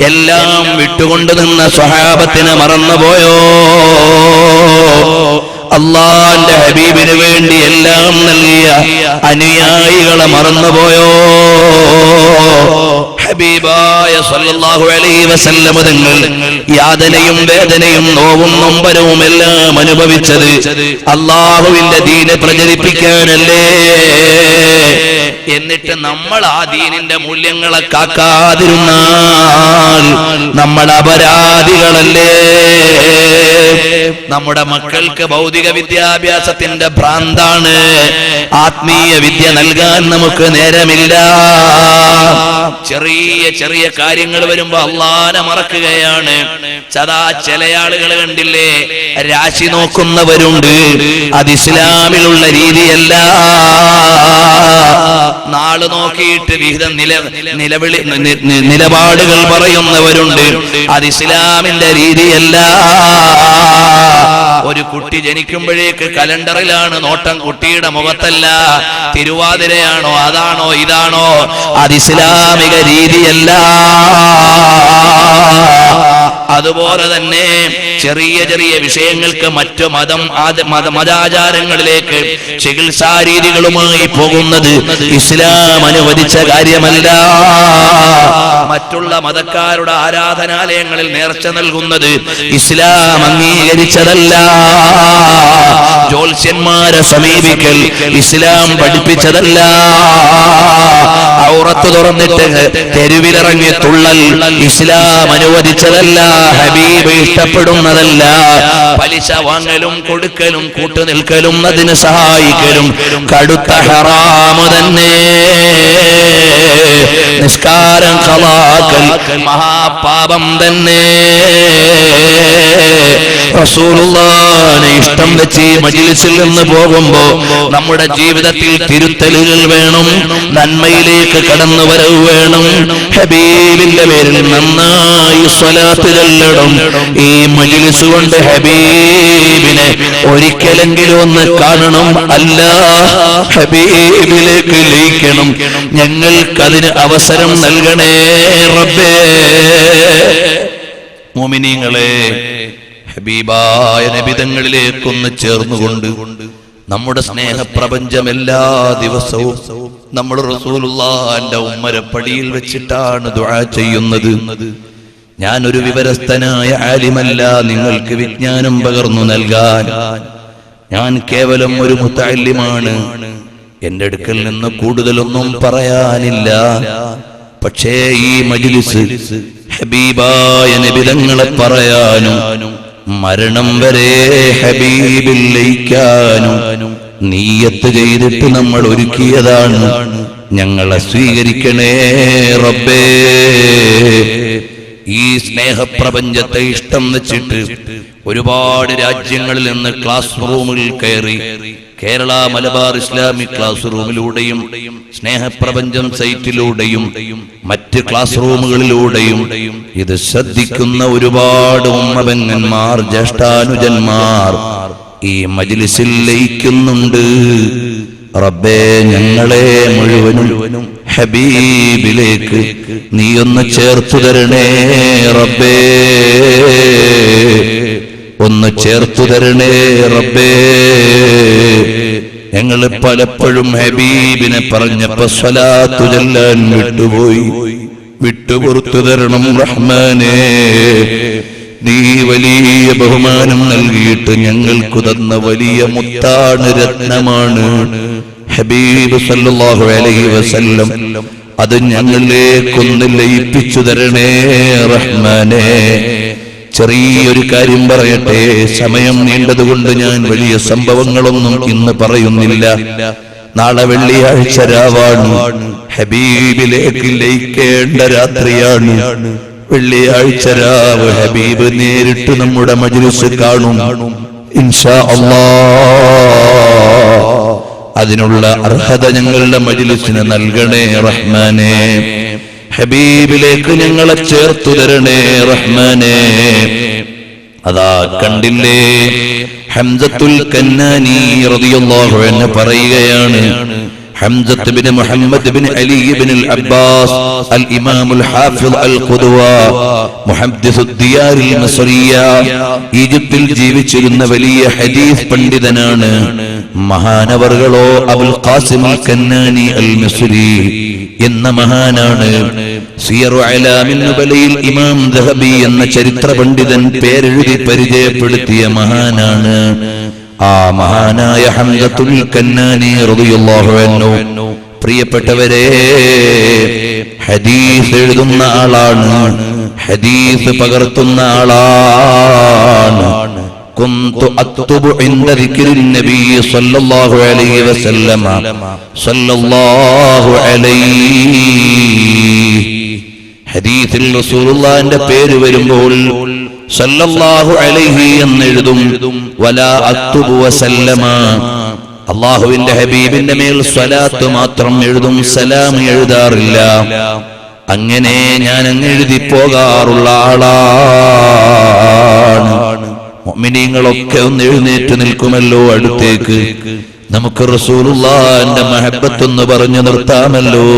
എല്ലാം വിട്ടുകൊണ്ട് നിന്ന സ്വഹാബത്തിനെ മറന്നുപോയോ? അള്ളാന്റെ ഹബീബിന് വേണ്ടി എല്ലാം നൽകിയ അനുയായികളെ മറന്നുപോയോ? ഹബീബായ സല്ലല്ലാഹു അലൈഹി വസല്ലം തങ്ങൾ യാതനയും വേദനയും നോവും നൊമ്പരവും എല്ലാം അനുഭവിച്ചത് അള്ളാഹുവിന്റെ ദീനെ പ്രചരിപ്പിക്കാനല്ലേ? എന്നിട്ട് നമ്മൾ ആ ദീനിന്റെ മൂല്യങ്ങളെ കാക്കാതിരുന്നാൽ നമ്മൾ അപരാധികളല്ലേ? നമ്മുടെ മക്കൾക്ക് ഭൗതിക വിദ്യാഭ്യാസത്തിന്റെ ഭ്രാന്താണ്. ആത്മീയ വിദ്യ നൽകാൻ നമുക്ക് നേരമില്ല. ചെറിയ ചെറിയ കാര്യങ്ങൾ വരുമ്പോ അള്ളാനെ മറക്കുകയാണ്. സദാ ചില ആളുകൾ കണ്ടില്ലേ, രാശി നോക്കുന്നവരുണ്ട്. അത് ഇസ്ലാമിലുള്ള രീതിയല്ല. നാള് നോക്കിയിട്ട് വിഹിതം നിലപാടുകൾ പറയുന്നവരുണ്ട്. അത് ഇസ്ലാമിന്റെ രീതിയല്ല. ഒരു കുട്ടി ജനിക്കുമ്പോഴേക്ക് കലണ്ടറിലാണ് നോട്ടം, കുട്ടിയുടെ മുഖത്തല്ല. തിരുവാതിരയാണോ അതാണോ ഇതാണോ? അത് ഇസ്ലാമിക രീതിയല്ല. അതുപോലെ തന്നെ ചെറിയ ചെറിയ വിഷയങ്ങൾക്ക് മറ്റു മതാചാരങ്ങളിലേക്ക് ചികിത്സാ രീതികളുമായി പോകുന്നത് ഇസ്ലാം അനുവദിച്ച കാര്യമല്ല. മറ്റുള്ള മതക്കാരുടെ ആരാധനാലയങ്ങളിൽ നേർച്ച നൽകുന്നത് ഇസ്ലാം അംഗീകരിച്ചതല്ല. ജ്യോത്സ്യന്മാരെ സമീപിക്കൽ ഇസ്ലാം പഠിപ്പിച്ചതല്ല. ഔറത്ത് തുറന്നിട്ട് തെരുവിലിറങ്ങി തുള്ളൽ ഇസ്ലാം അനുവദിച്ചതല്ല. ഹബീബ് ഇഷ്ടപ്പെടുന്നതല്ല. പലിശ വാങ്ങലും കൊടുക്കലും കൂട്ടുനിൽക്കലും അതിന് സഹായിക്കലും കടുത്ത ഹറാമ് തന്നെ. നിസ്കാരം ഖളാക്കൽ മഹാപാപം തന്നെ. റസൂലുള്ളാഹിനെ ഇഷ്ടം വെച്ച് മജ്ലിസിൽ നിന്ന് പോകുമ്പോ നമ്മുടെ ജീവിതത്തിൽ തിരുത്തലുകൾ വേണം, നന്മയിലേക്ക് കടന്നുവരവ് വേണം. ഹബീബിന്റെ പേരിൽ നന്നായി സ്വലാത്ത് ചൊല്ലണം. ഈ മജ്ലിസ് കൊണ്ട് ഹബീബിനെ ഒരിക്കലെങ്കിലും ഒന്ന് കാണണം. ഹബീബിലേക്ക് ലയിക്കണം. ഞങ്ങൾക്കതിന് അവസരം നൽകണേ റബ്ബേ. മുഅ്മിനീങ്ങളെ, ഹബീബായ നബിതങ്ങളിലേക്കൊന്ന് ചേർന്നുകൊണ്ട് നമ്മുടെ സ്നേഹപ്രപഞ്ചം എല്ലാ ദിവസവും നമ്മൾ റസൂലുള്ളാഹിന്റെ ഉമ്മരപ്പടിയിൽ വെച്ചിട്ടാണ് ദുആ ചെയ്യുന്നത്. ഞാനൊരു വിവരസ്ഥനായ ആലിമല്ല നിങ്ങൾക്ക് വിജ്ഞാനം പകർന്നു നൽകാൻ. ഞാൻ കേവലം ഒരു മുതഅല്ലിമാണ്. എന്റെ അടുക്കൽ നിന്ന് കൂടുതലൊന്നും പറയാനില്ല. പക്ഷേ ഈ മജ്ലിസ് ഹബീബായ നബിതങ്ങളെ പറയാനും മരണം വരെ ഹബീബിൽ ലയിക്കാനും നിയ്യത്ത് ചെയ്തിട്ട് നമ്മൾ ഒരുക്കിയതാണ്. ഞങ്ങളെ സ്വീകരിക്കണേ റബ്ബേ. ഈ സ്നേഹപ്രപഞ്ചത്തെ ഇഷ്ടം വെച്ചിട്ട് ഒരുപാട് രാജ്യങ്ങളിൽ നിന്ന് ക്ലാസ് റൂമിൽ കയറി കേരള മലബാർ ഇസ്ലാമിക് ക്ലാസ് റൂമിലൂടെയും സ്നേഹപ്രപഞ്ചം സൈറ്റിലൂടെയും മറ്റ് ക്ലാസ് റൂമുകളിലൂടെയും ഇത് ശ്രദ്ധിക്കുന്ന ഒരുപാട് ഉമ്മബെങ്ങന്മാർ, ജ്യേഷ്ഠാനുജന്മാർ ഈ മജ്ലിസിൽ ലയിക്കുന്നുണ്ട്. റബ്ബേ, ഞങ്ങളെ മുഴുവനും ഹബീബിലേക്ക് നീയൊന്ന് ചേർത്തു തരണേ റബ്ബേ. ഒന്ന് ചേർത്തു തരണേ റബ്ബേ. ഞങ്ങൾ പലപ്പോഴും ഹബീബിനെ പറഞ്ഞപ്പോ സ്വലാത്തു ചൊല്ലാൻ വിട്ടുപോയി. വിട്ടുപുറത്തു തരണം റഹ്മാനേ. നീ വലിയ ബഹുമാനം നൽകിയിട്ട് ഞങ്ങൾക്ക് തന്ന വലിയ മുത്താണ്, രത്നമാണ് ഹബീബ് സല്ലല്ലാഹു അലൈഹി വസല്ലം. അത് ഞങ്ങളിലേക്കൊന്ന് ലയിപ്പിച്ചു തരണേ റഹ്മാനേ. ചെറിയൊരു കാര്യം പറയട്ടെ, സമയം നീണ്ടതുകൊണ്ട് ഞാൻ വലിയ സംഭവങ്ങളൊന്നും ഇന്ന് പറയുന്നില്ല. നാളെ വെള്ളിയാഴ്ച രാവാണ്, ഹബീബിലേക്ക് ലയിക്കേണ്ട രാത്രിയാണ്. വെള്ളിയാഴ്ച രാവ് ഹബീബ് നേരിട്ട് നമ്മുടെ മജ്ലിസ് കാണും ഇൻഷാ അല്ലാഹ്. അതിനുള്ള അർഹത ഞങ്ങളുടെ മജ്ലിസിന് നൽകണേ റഹ്മാനേ. ഹബീബിലേക്ക് ഞങ്ങളെ ചേർത്തു തരണേ റഹ്മാനേ. അതാ കണ്ടില്ലേ, ഹംസത്തുൽ കന്നാനി റളിയല്ലാഹു അൻഹു പറയുകയാണ്, ഹംസത്ത് ബിൻ മുഹമ്മദ് ബിൻ അലി ബിൻ അൽ അബ്ബാസ് അൽ ഇമാമുൽ ഹാഫിദ് അൽ ഖുദ്വ മുഹദ്ദിസുദ് ദിയാറിൽ മിസ്രിയ, ഈജിപ്തിൽ ജീവിച്ചിരുന്ന വലിയ ഹദീസ് പണ്ഡിതനാണ്. മഹാനവർകളോ അബുൽ ഖാസിം അൽ കന്നാനി അൽ മിസ്രി എന്ന മഹാനാണ്. സിയറു അലാമിൻ നുബലയിൽ ഇമാം ദഹബി എന്ന ചരിത്ര പണ്ഡിതൻ പേരെഴുതി പരിചയപ്പെടുത്തിയ മഹാനാണ്. ആ മഹാനായ ഹംസത്തുൽ കന്നാനി റളിയല്ലാഹു അൻഹു, പ്രിയപ്പെട്ടവരെ, ഹദീസ് എഴുതുന്ന ആളാണ്, ഹദീസ് പകർത്തുന്ന ആളാണ്. കുന്തു അക്തുബു ഇൻദ ദിക്രിൻ നബി സല്ലല്ലാഹു അലൈഹി വസല്ലം സല്ലല്ലാഹു അലൈഹി. ഹദീസിൽ റസൂലുള്ളാഹിന്റെ പേര് വരുമ്പോൾ സല്ലല്ലാഹു അലൈഹി എന്നെഴുതും. വലാ അക്തുബു വസല്ലമ, അല്ലാഹുവിന്റെ ഹബീബിന്റെ മേൽ സ്വലാത്ത് മാത്രം എഴുതും, സലാം എഴുതാറില്ല. അങ്ങനെ ഞാൻ അങ്ങ് എഴുതി പോകാറുള്ള ആളാണ്. മുഅ്മിനീങ്ങളൊക്കെ ഒന്ന് എഴുന്നേറ്റ് നിൽക്കുമല്ലോ അടുത്തേക്ക്. നമുക്ക് റസൂലുള്ളാഹിന്റെ മഹബ്ബത്തൊന്ന് പറഞ്ഞു നിർത്താമല്ലോ.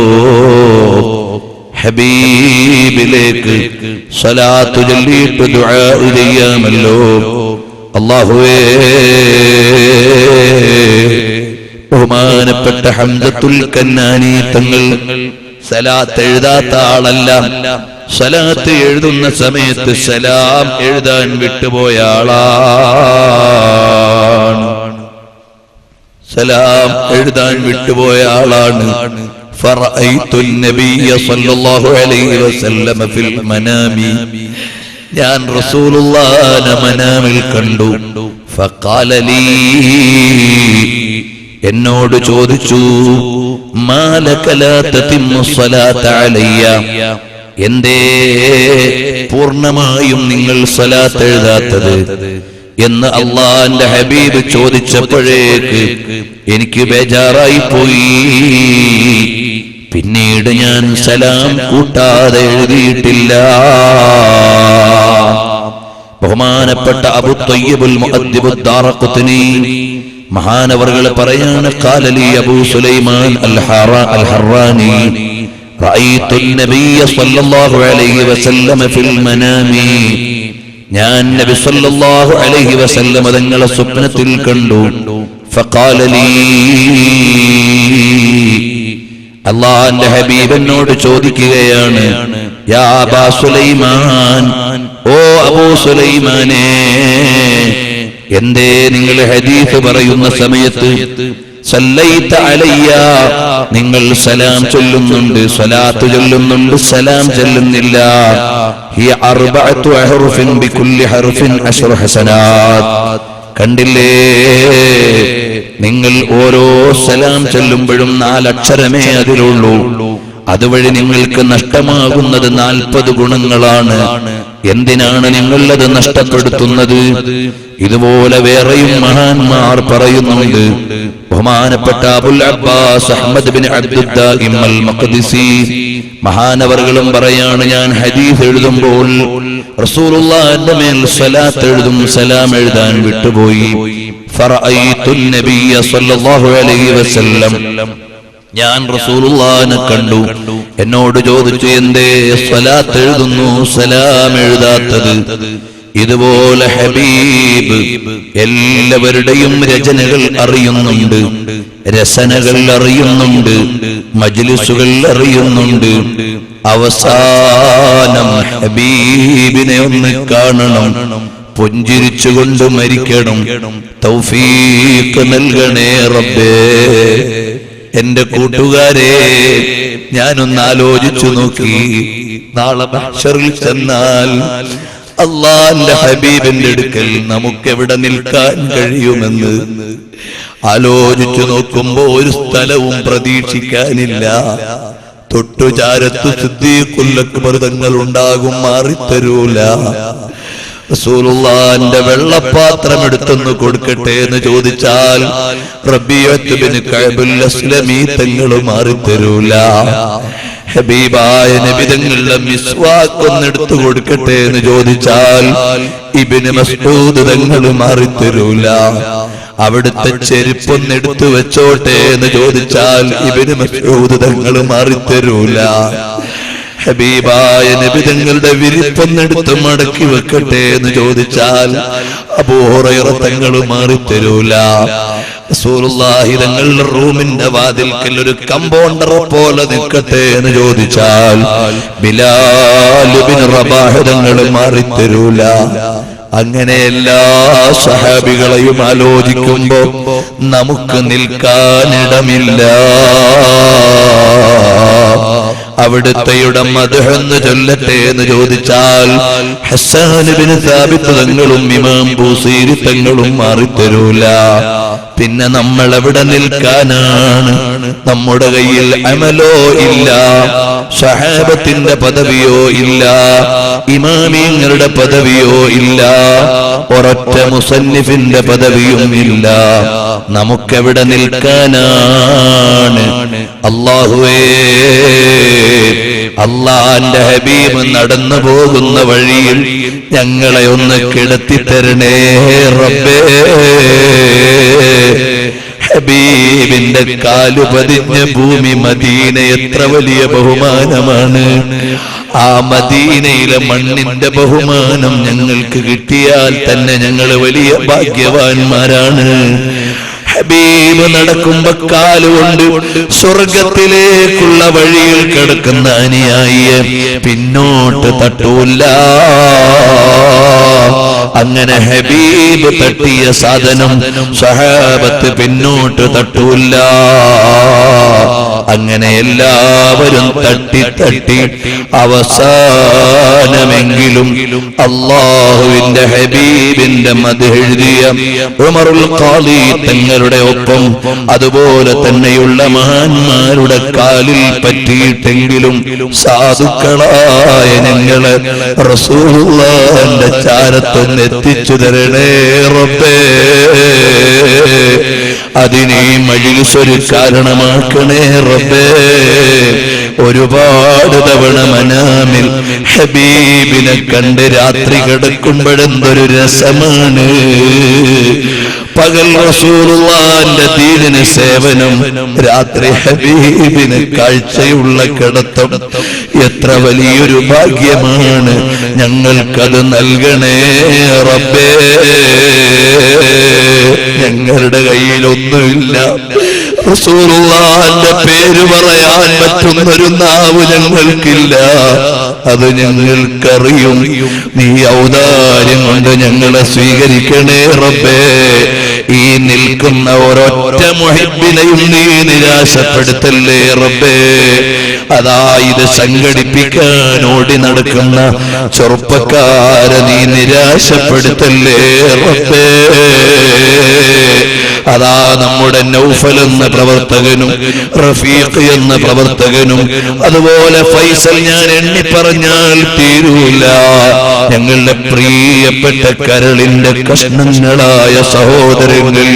ഹബീബിലേക്ക് സ്വലാത്ത് ചൊല്ലിയിട്ട് ദുആ ചെയ്യാമല്ലോ. അല്ലാഹുവേ, ബഹുമാനപ്പെട്ട ഹംസത്തുൽ കന്നാനി തങ്ങൾ സലാത്ത് എഴുതാത്ത ആളല്ല. സലാത്ത് എഴുതുന്ന സമയത്ത് സലാം എഴുതാൻ വിട്ടുപോയ ആളാണ്. സലാം എഴുതാൻ വിട്ടുപോയ ആളാണ്. ഫറഅയ്തുൻ നബിയ സല്ലല്ലാഹു അലൈഹി വസല്ലം ഫിൽ മനാമി, ഞാൻ റസൂലുള്ളാഹിനെ മനാമിൽ കണ്ടു. ഫഖാല ലീ, എന്നോട് ചോദിച്ചു, മാലക ലാ തതിമ്മു സ്വലാത അലയ്യ, എന്തേ പൂർണ്ണമായും നിങ്ങൾ സ്വലാത്ത് എഴുതാത്തത് എന്ന് അള്ളാന്റെ ഹബീബ് ചോദിച്ചപ്പോഴേക്ക് എനിക്ക് ബേജാറായി പോയി. പിന്നീട് ഞാൻ സലാം കൂട്ടാതെ എഴുതിയിട്ടില്ല. ബഹുമാനപ്പെട്ട അബു ത്വയ്യിബുൽ മുഅദ്ദിബുദ് ദാറഖുത്നി മഹാനവർകൾ പറയാണ്, ഖാല ലി അബൂ സുലൈമാൻ അൽ ഹറാനി റഅയ്തു നബിയ സല്ലല്ലാഹു അലൈഹി വസല്ലം ഫിൽ മനാമി, ഞാൻ നബി സല്ലല്ലാഹു അലൈഹി വസല്ലം തങ്ങളെ സ്വപ്നത്തിൽ കണ്ടു. ഫഖാല ലീ, അല്ലാഹുവിന്റെ ഹബീബ് എന്നോട് ചോദിക്കുകയാണ്, യാ അബാ സുലൈമാൻ, ഓ അബൂ സുലൈമാനേ, എന്തേ നിങ്ങൾ ഹദീസ് പറയുന്ന സമയത്ത് സല്ലൈത അലയ്യ, നിങ്ങൾ സലാം ചൊല്ലുന്നുണ്ട്, സ്വലാത്ത് ചൊല്ലുന്നുണ്ട്, സലാം ചൊല്ലുന്നില്ല. ഹിയ അർബഅതു അഹ്റുഫിൻ ബികുല്ലി ഹർഫിൻ അശ്റു ഹസനാത്ത്, കണ്ടില്ലേ, നിങ്ങൾ ഓരോ സലാം ചൊല്ലുമ്പോഴും 4 അക്ഷരമേ അതിലുള്ളൂ. അതുവഴി നിങ്ങൾക്ക് നഷ്ടമാകുന്നത് 40 ഗുണങ്ങളാണ്. എന്തിനാണ് നിങ്ങളത് നഷ്ടപ്പെടുത്തുന്നത്? ഇതുപോലെ വേറെയും മഹാന്മാർ പറയുന്നുണ്ട്. ബഹുമാനപ്പെട്ട അബുൽ അബ്ബാസ് അഹ്മദ് ബിൻ അബ്ദുദ്ദാഇം അൽ മഖ്ദിസി മഹാനവർകളും പറയാണ്, ഞാൻ ഹദീസ് എഴുതുമ്പോൾ റസൂലുള്ളാഹിന്റെ മേൽ സ്വലാത്ത് എഴുതും, സലാം എഴുതാൻ വിട്ടുപോയി. ഫറഅയ്തുൻ നബിയ സല്ലല്ലാഹു അലൈഹി വസല്ലം, ഞാൻ റസൂലുള്ളാഹിനെ കണ്ടു. എന്നോട് ചോദിച്ചു, എന്തേ സ്വലാത്ത് എഴുതുന്നു, സലാം എഴുതാത്തത് ഇതുപോലെ ഹബീബ് എല്ലാവരുടെയും രചനകൾ അറിയുന്നുണ്ട്, രസനകൾ അറിയുന്നുണ്ട്, മജ്ലിസുകൾ അറിയുന്നുണ്ട്. അവസാനം ഹബീബിനെ ഒന്ന് കാണണം, പുഞ്ചിരിച്ചുകൊണ്ട് മരിക്കണം. തൗഫീഖ് നൽകണേ റബ്ബേ. എന്റെ കൂട്ടുകാരെ, ഞാനൊന്ന് ആലോചിച്ചു നോക്കി, നാളെ മഹ്ശറിൽ ചെന്നാൽ അല്ലാഹുവിന്റെ ഹബീബിന്റെ അടുക്കൽ നമുക്കെവിടെ നിൽക്കാൻ കഴിയുമെന്ന് ആലോചിച്ചു നോക്കുമ്പോ ഒരു സ്ഥലവും പ്രതീക്ഷിക്കാനില്ല. തൊട്ടുചാരത്ത് സിദ്ദീഖുൽ അക്ബർ തങ്ങൾ ഉണ്ടാകും, മാറിത്തരൂല. റസൂലുള്ളാഹിന്റെ വെള്ളപ്പാത്രം എടുത്തൊന്ന് കൊടുക്കട്ടെ എന്ന് ചോദിച്ചാൽ റബീഅത്ത് ബിൻ കഅബുൽ അസ്ലമി തങ്ങൾ മാറിത്തരൂല. ഹബീബായ നബി തങ്ങളുടെ മിസ്വാക്ക് ഒന്ന് എടുത്തു കൊടുക്കട്ടെ എന്ന് ചോദിച്ചാൽ ഇബ്നു മസ്ഊദ് തങ്ങൾ മാറിത്തരൂല. അവിടുത്തെ ചെരുപ്പൊന്ന് എടുത്തു വെച്ചോട്ടെ എന്ന് ചോദിച്ചാൽ ഇബ്നു മസ്ഊദ് തങ്ങൾ മാറിത്തരൂല. ഹബീബായ നബി തങ്ങളുടെ വിരിപ്പൊന്നെടുത്ത് മടക്കി വെക്കട്ടെ എന്ന് ചോദിച്ചാൽ അബൂ ഹുറൈറ തങ്ങൾ മാറിത്തരൂല. റസൂലുള്ളാഹി തങ്ങളുടെ റൂമിന്റെ വാതിൽക്കൽ ഒരു കമ്പൗണ്ടറെ പോലെ നിൽക്കട്ടെ എന്ന് ചോദിച്ചാൽ ബിലാൽ ഇബ്നു റബാഹ് തങ്ങൾ മാറിത്തരൂല. അങ്ങനെ എല്ലാ സഹാബികളെയും ആലോചിക്കുമ്പോ നമുക്ക് നിൽക്കാനിടമില്ല. അവിടുത്തെയുടെ മദ്ഹ് എന്ന് ചൊല്ലട്ടെ എന്ന് ചോദിച്ചാൽ ഹസ്സാൻ ഇബ്നു സാബിത്ത് തങ്ങളും ഇമാം ബൂസീരി തങ്ങളും മാറിത്തരൂല. പിന്നെ നമ്മൾ എവിടെ നിൽക്കാനാണ്? നമ്മുടെ കയ്യിൽ അമലോ ഇല്ല, സഹാബത്തിന്റെ പദവിയോ ഇല്ല, ഇമാമിങ്ങളുടെ പദവിയോ ഇല്ല, ഒരൊറ്റ മുസന്നിഫിന്റെ പദവിയും ഇല്ല. നമുക്കെവിടെ നിൽക്കാനാണ്? അല്ലാഹുവേ, അല്ലാഹുവിന്റെ ഹബീബ് നടന്നു പോകുന്ന വഴിയിൽ ഞങ്ങളെ ഒന്ന് കിടത്തിത്തരണേ റബ്ബേ. ഹബീബിന്റെ കാലു പതിഞ്ഞ ഭൂമി മദീന എത്ര വലിയ ബഹുമാനമാണ്. ആ മദീനയിലെ മണ്ണിന്റെ ബഹുമാനം ഞങ്ങൾക്ക് കിട്ടിയാൽ തന്നെ ഞങ്ങൾ വലിയ ഭാഗ്യവാന്മാരാണ്. ഹബീബ് നടക്കുമ്പോ കാലുകൊണ്ട് സ്വർഗത്തിലേക്കുള്ള വഴിയിൽ കിടക്കുന്ന അനുയായിയെ പിന്നോട്ട് തട്ടൂല. അങ്ങനെ ഹബീബ് തട്ടിയ സാധനം സഹാബത്ത് പിന്നോട്ട് തട്ടൂല. അങ്ങനെ എല്ലാവരും തട്ടി തട്ടി അവസാനമെങ്കിലും അല്ലാഹുവിന്റെ ഹബീബിന്റെ മദ്ഹ് എഴുതിയ ഉമറുൽ ഖാദി തങ്ങളുടെ ഒപ്പം അതുപോലെ തന്നെയുള്ള മഹാന്മാരുടെ കാലിൽ പറ്റിയിട്ടെങ്കിലും സാധുക്കളായ ഞങ്ങളെ റസൂലുള്ളാഹിന്റെ ചാരത്തൊന്ന് എത്തിച്ചു തരണേ റബ്ബേ. അതിനെ മജ്‌ലിസ് ഒരു കാരണമാക്കണേ റബ്ബേ. ഒരുപാട് തവണ മനാമിൽ ഹബീബിനെ കണ്ട് രാത്രി കിടക്കുമ്പോഴെന്തൊരു രസമാണ്. പകൽ റസൂലുള്ളാഹിന്റെ ദീനിന് സേവനം, രാത്രി ഹബീബിന് കാഴ്ചയുള്ള കിടത്തം. എത്ര വലിയൊരു ഭാഗ്യമാണ്. ഞങ്ങൾക്കത് നൽകണേ റബ്ബേ. ഞങ്ങളുടെ കയ്യിലൊന്നുമില്ല. റസൂലുള്ളാഹിന്റെ പേര് പറയാൻ പറ്റുന്നൊരു നാവ് ഞങ്ങൾക്കില്ല. അത് ഞങ്ങൾക്കറിയും. നീ ഔദാര്യം കൊണ്ട് ഞങ്ങളെ സ്വീകരിക്കണേ റബ്ബേ. ഈ നിൽക്കുന്ന ഒരൊറ്റ മുഹിബ്ബിനെയും നീ നിരാശപ്പെടുത്തല്ലേ റബ്ബേ. അതാ ഇത് സംഘടിപ്പിക്കാൻ ഓടി നടക്കുന്ന ചെറുപ്പക്കാരെ നീ നിരാശപ്പെടുത്തല്ലേ റബ്ബേ. അതാ നമ്മുടെ നൗഫൽ എന്ന പ്രവർത്തകനും റഫീഖ് എന്ന പ്രവർത്തകനും അതുപോലെ ഫൈസൽ, ഞാൻ എണ്ണി പറഞ്ഞാൽ തീരൂല, ഞങ്ങളുടെ പ്രിയപ്പെട്ട കരളിന്റെ കഷ്ണങ്ങളായ സഹോദരങ്ങൾ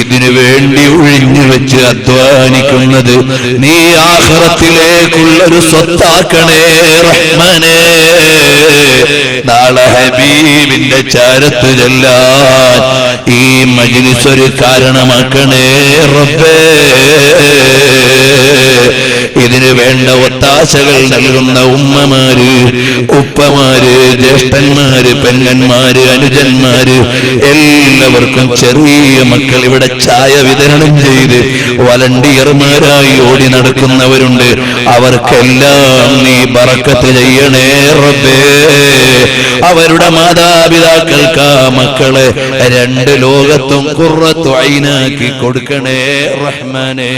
ഇതിനു വേണ്ടി ഒഴിഞ്ഞു വെച്ച് അധ്വാനിക്കുന്നത് നീ ആഖിറത്തിലേക്കുള്ളൊരു സ്വത്താക്കണേ റഹ്മാനേ. നാളെ ഹബീബിന്റെ ചാരത്ത് ചെല്ലാൻ ഈ മജ്‌ലിസ് ഒരു കാരണമാക്കണേ റബ്ബേ. ഇതിന് വേണ്ട ഒത്താശകൾ നൽകുന്ന ഉമ്മമാര്, ഉപ്പമാര്, ജ്യേഷ്ഠന്മാര്, പെങ്ങന്മാര്, അനുജന്മാര്, എല്ലാവർക്കും ചെറിയ മക്കൾ ഇവിടെ ചായ വിതരണം ചെയ്ത് വളണ്ടിയർമാരായി ഓടി നടക്കുന്നവരുണ്ട്. അവർക്കെല്ലാം നീ ബറക്കത്ത് ചെയ്യണേ റബ്ബേ. അവരുടെ മാതാപിതാക്കൾക്ക് ആ മക്കളെ രണ്ട് ലോകത്തും ഖുർറത്തു ഐനാക്കി കൊടുക്കണേ റഹ്മാനേ.